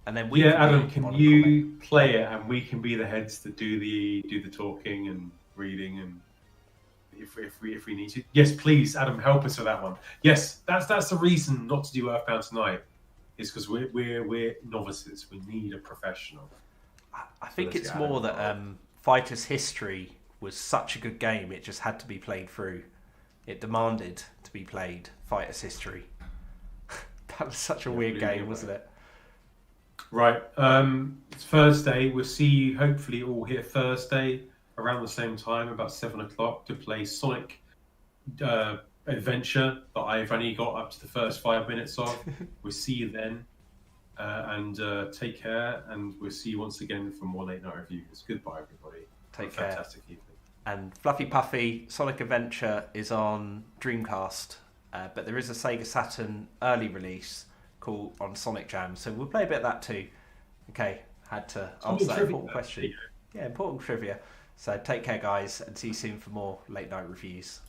and then we Adam, can you play it and we can be the heads that do the talking and reading and if we need to. Yes, please, Adam, help us with that one. Yes, that's the reason not to do EarthBound tonight. Is because we're novices. We need a professional. I think it's more that Fighter's History was such a good game, it just had to be played through. It demanded to be played, Fighter's History. That was such a weird game, wasn't it? Right. It's Thursday. We'll see you hopefully all here Thursday around the same time, about 7 o'clock, to play Sonic Adventure that I've only got up to the first 5 minutes of. We'll see you then, and take care, and we'll see you once again from One Late Night Reviews. Goodbye, everybody. Take care. Fantastic evening. And Fluffy Puffy, Sonic Adventure is on Dreamcast, but there is a Sega Saturn early release called on Sonic Jam, so we'll play a bit of that too. Okay, had to answer that important question. Yeah, important trivia. So take care, guys, and see you soon for more Late Night Reviews.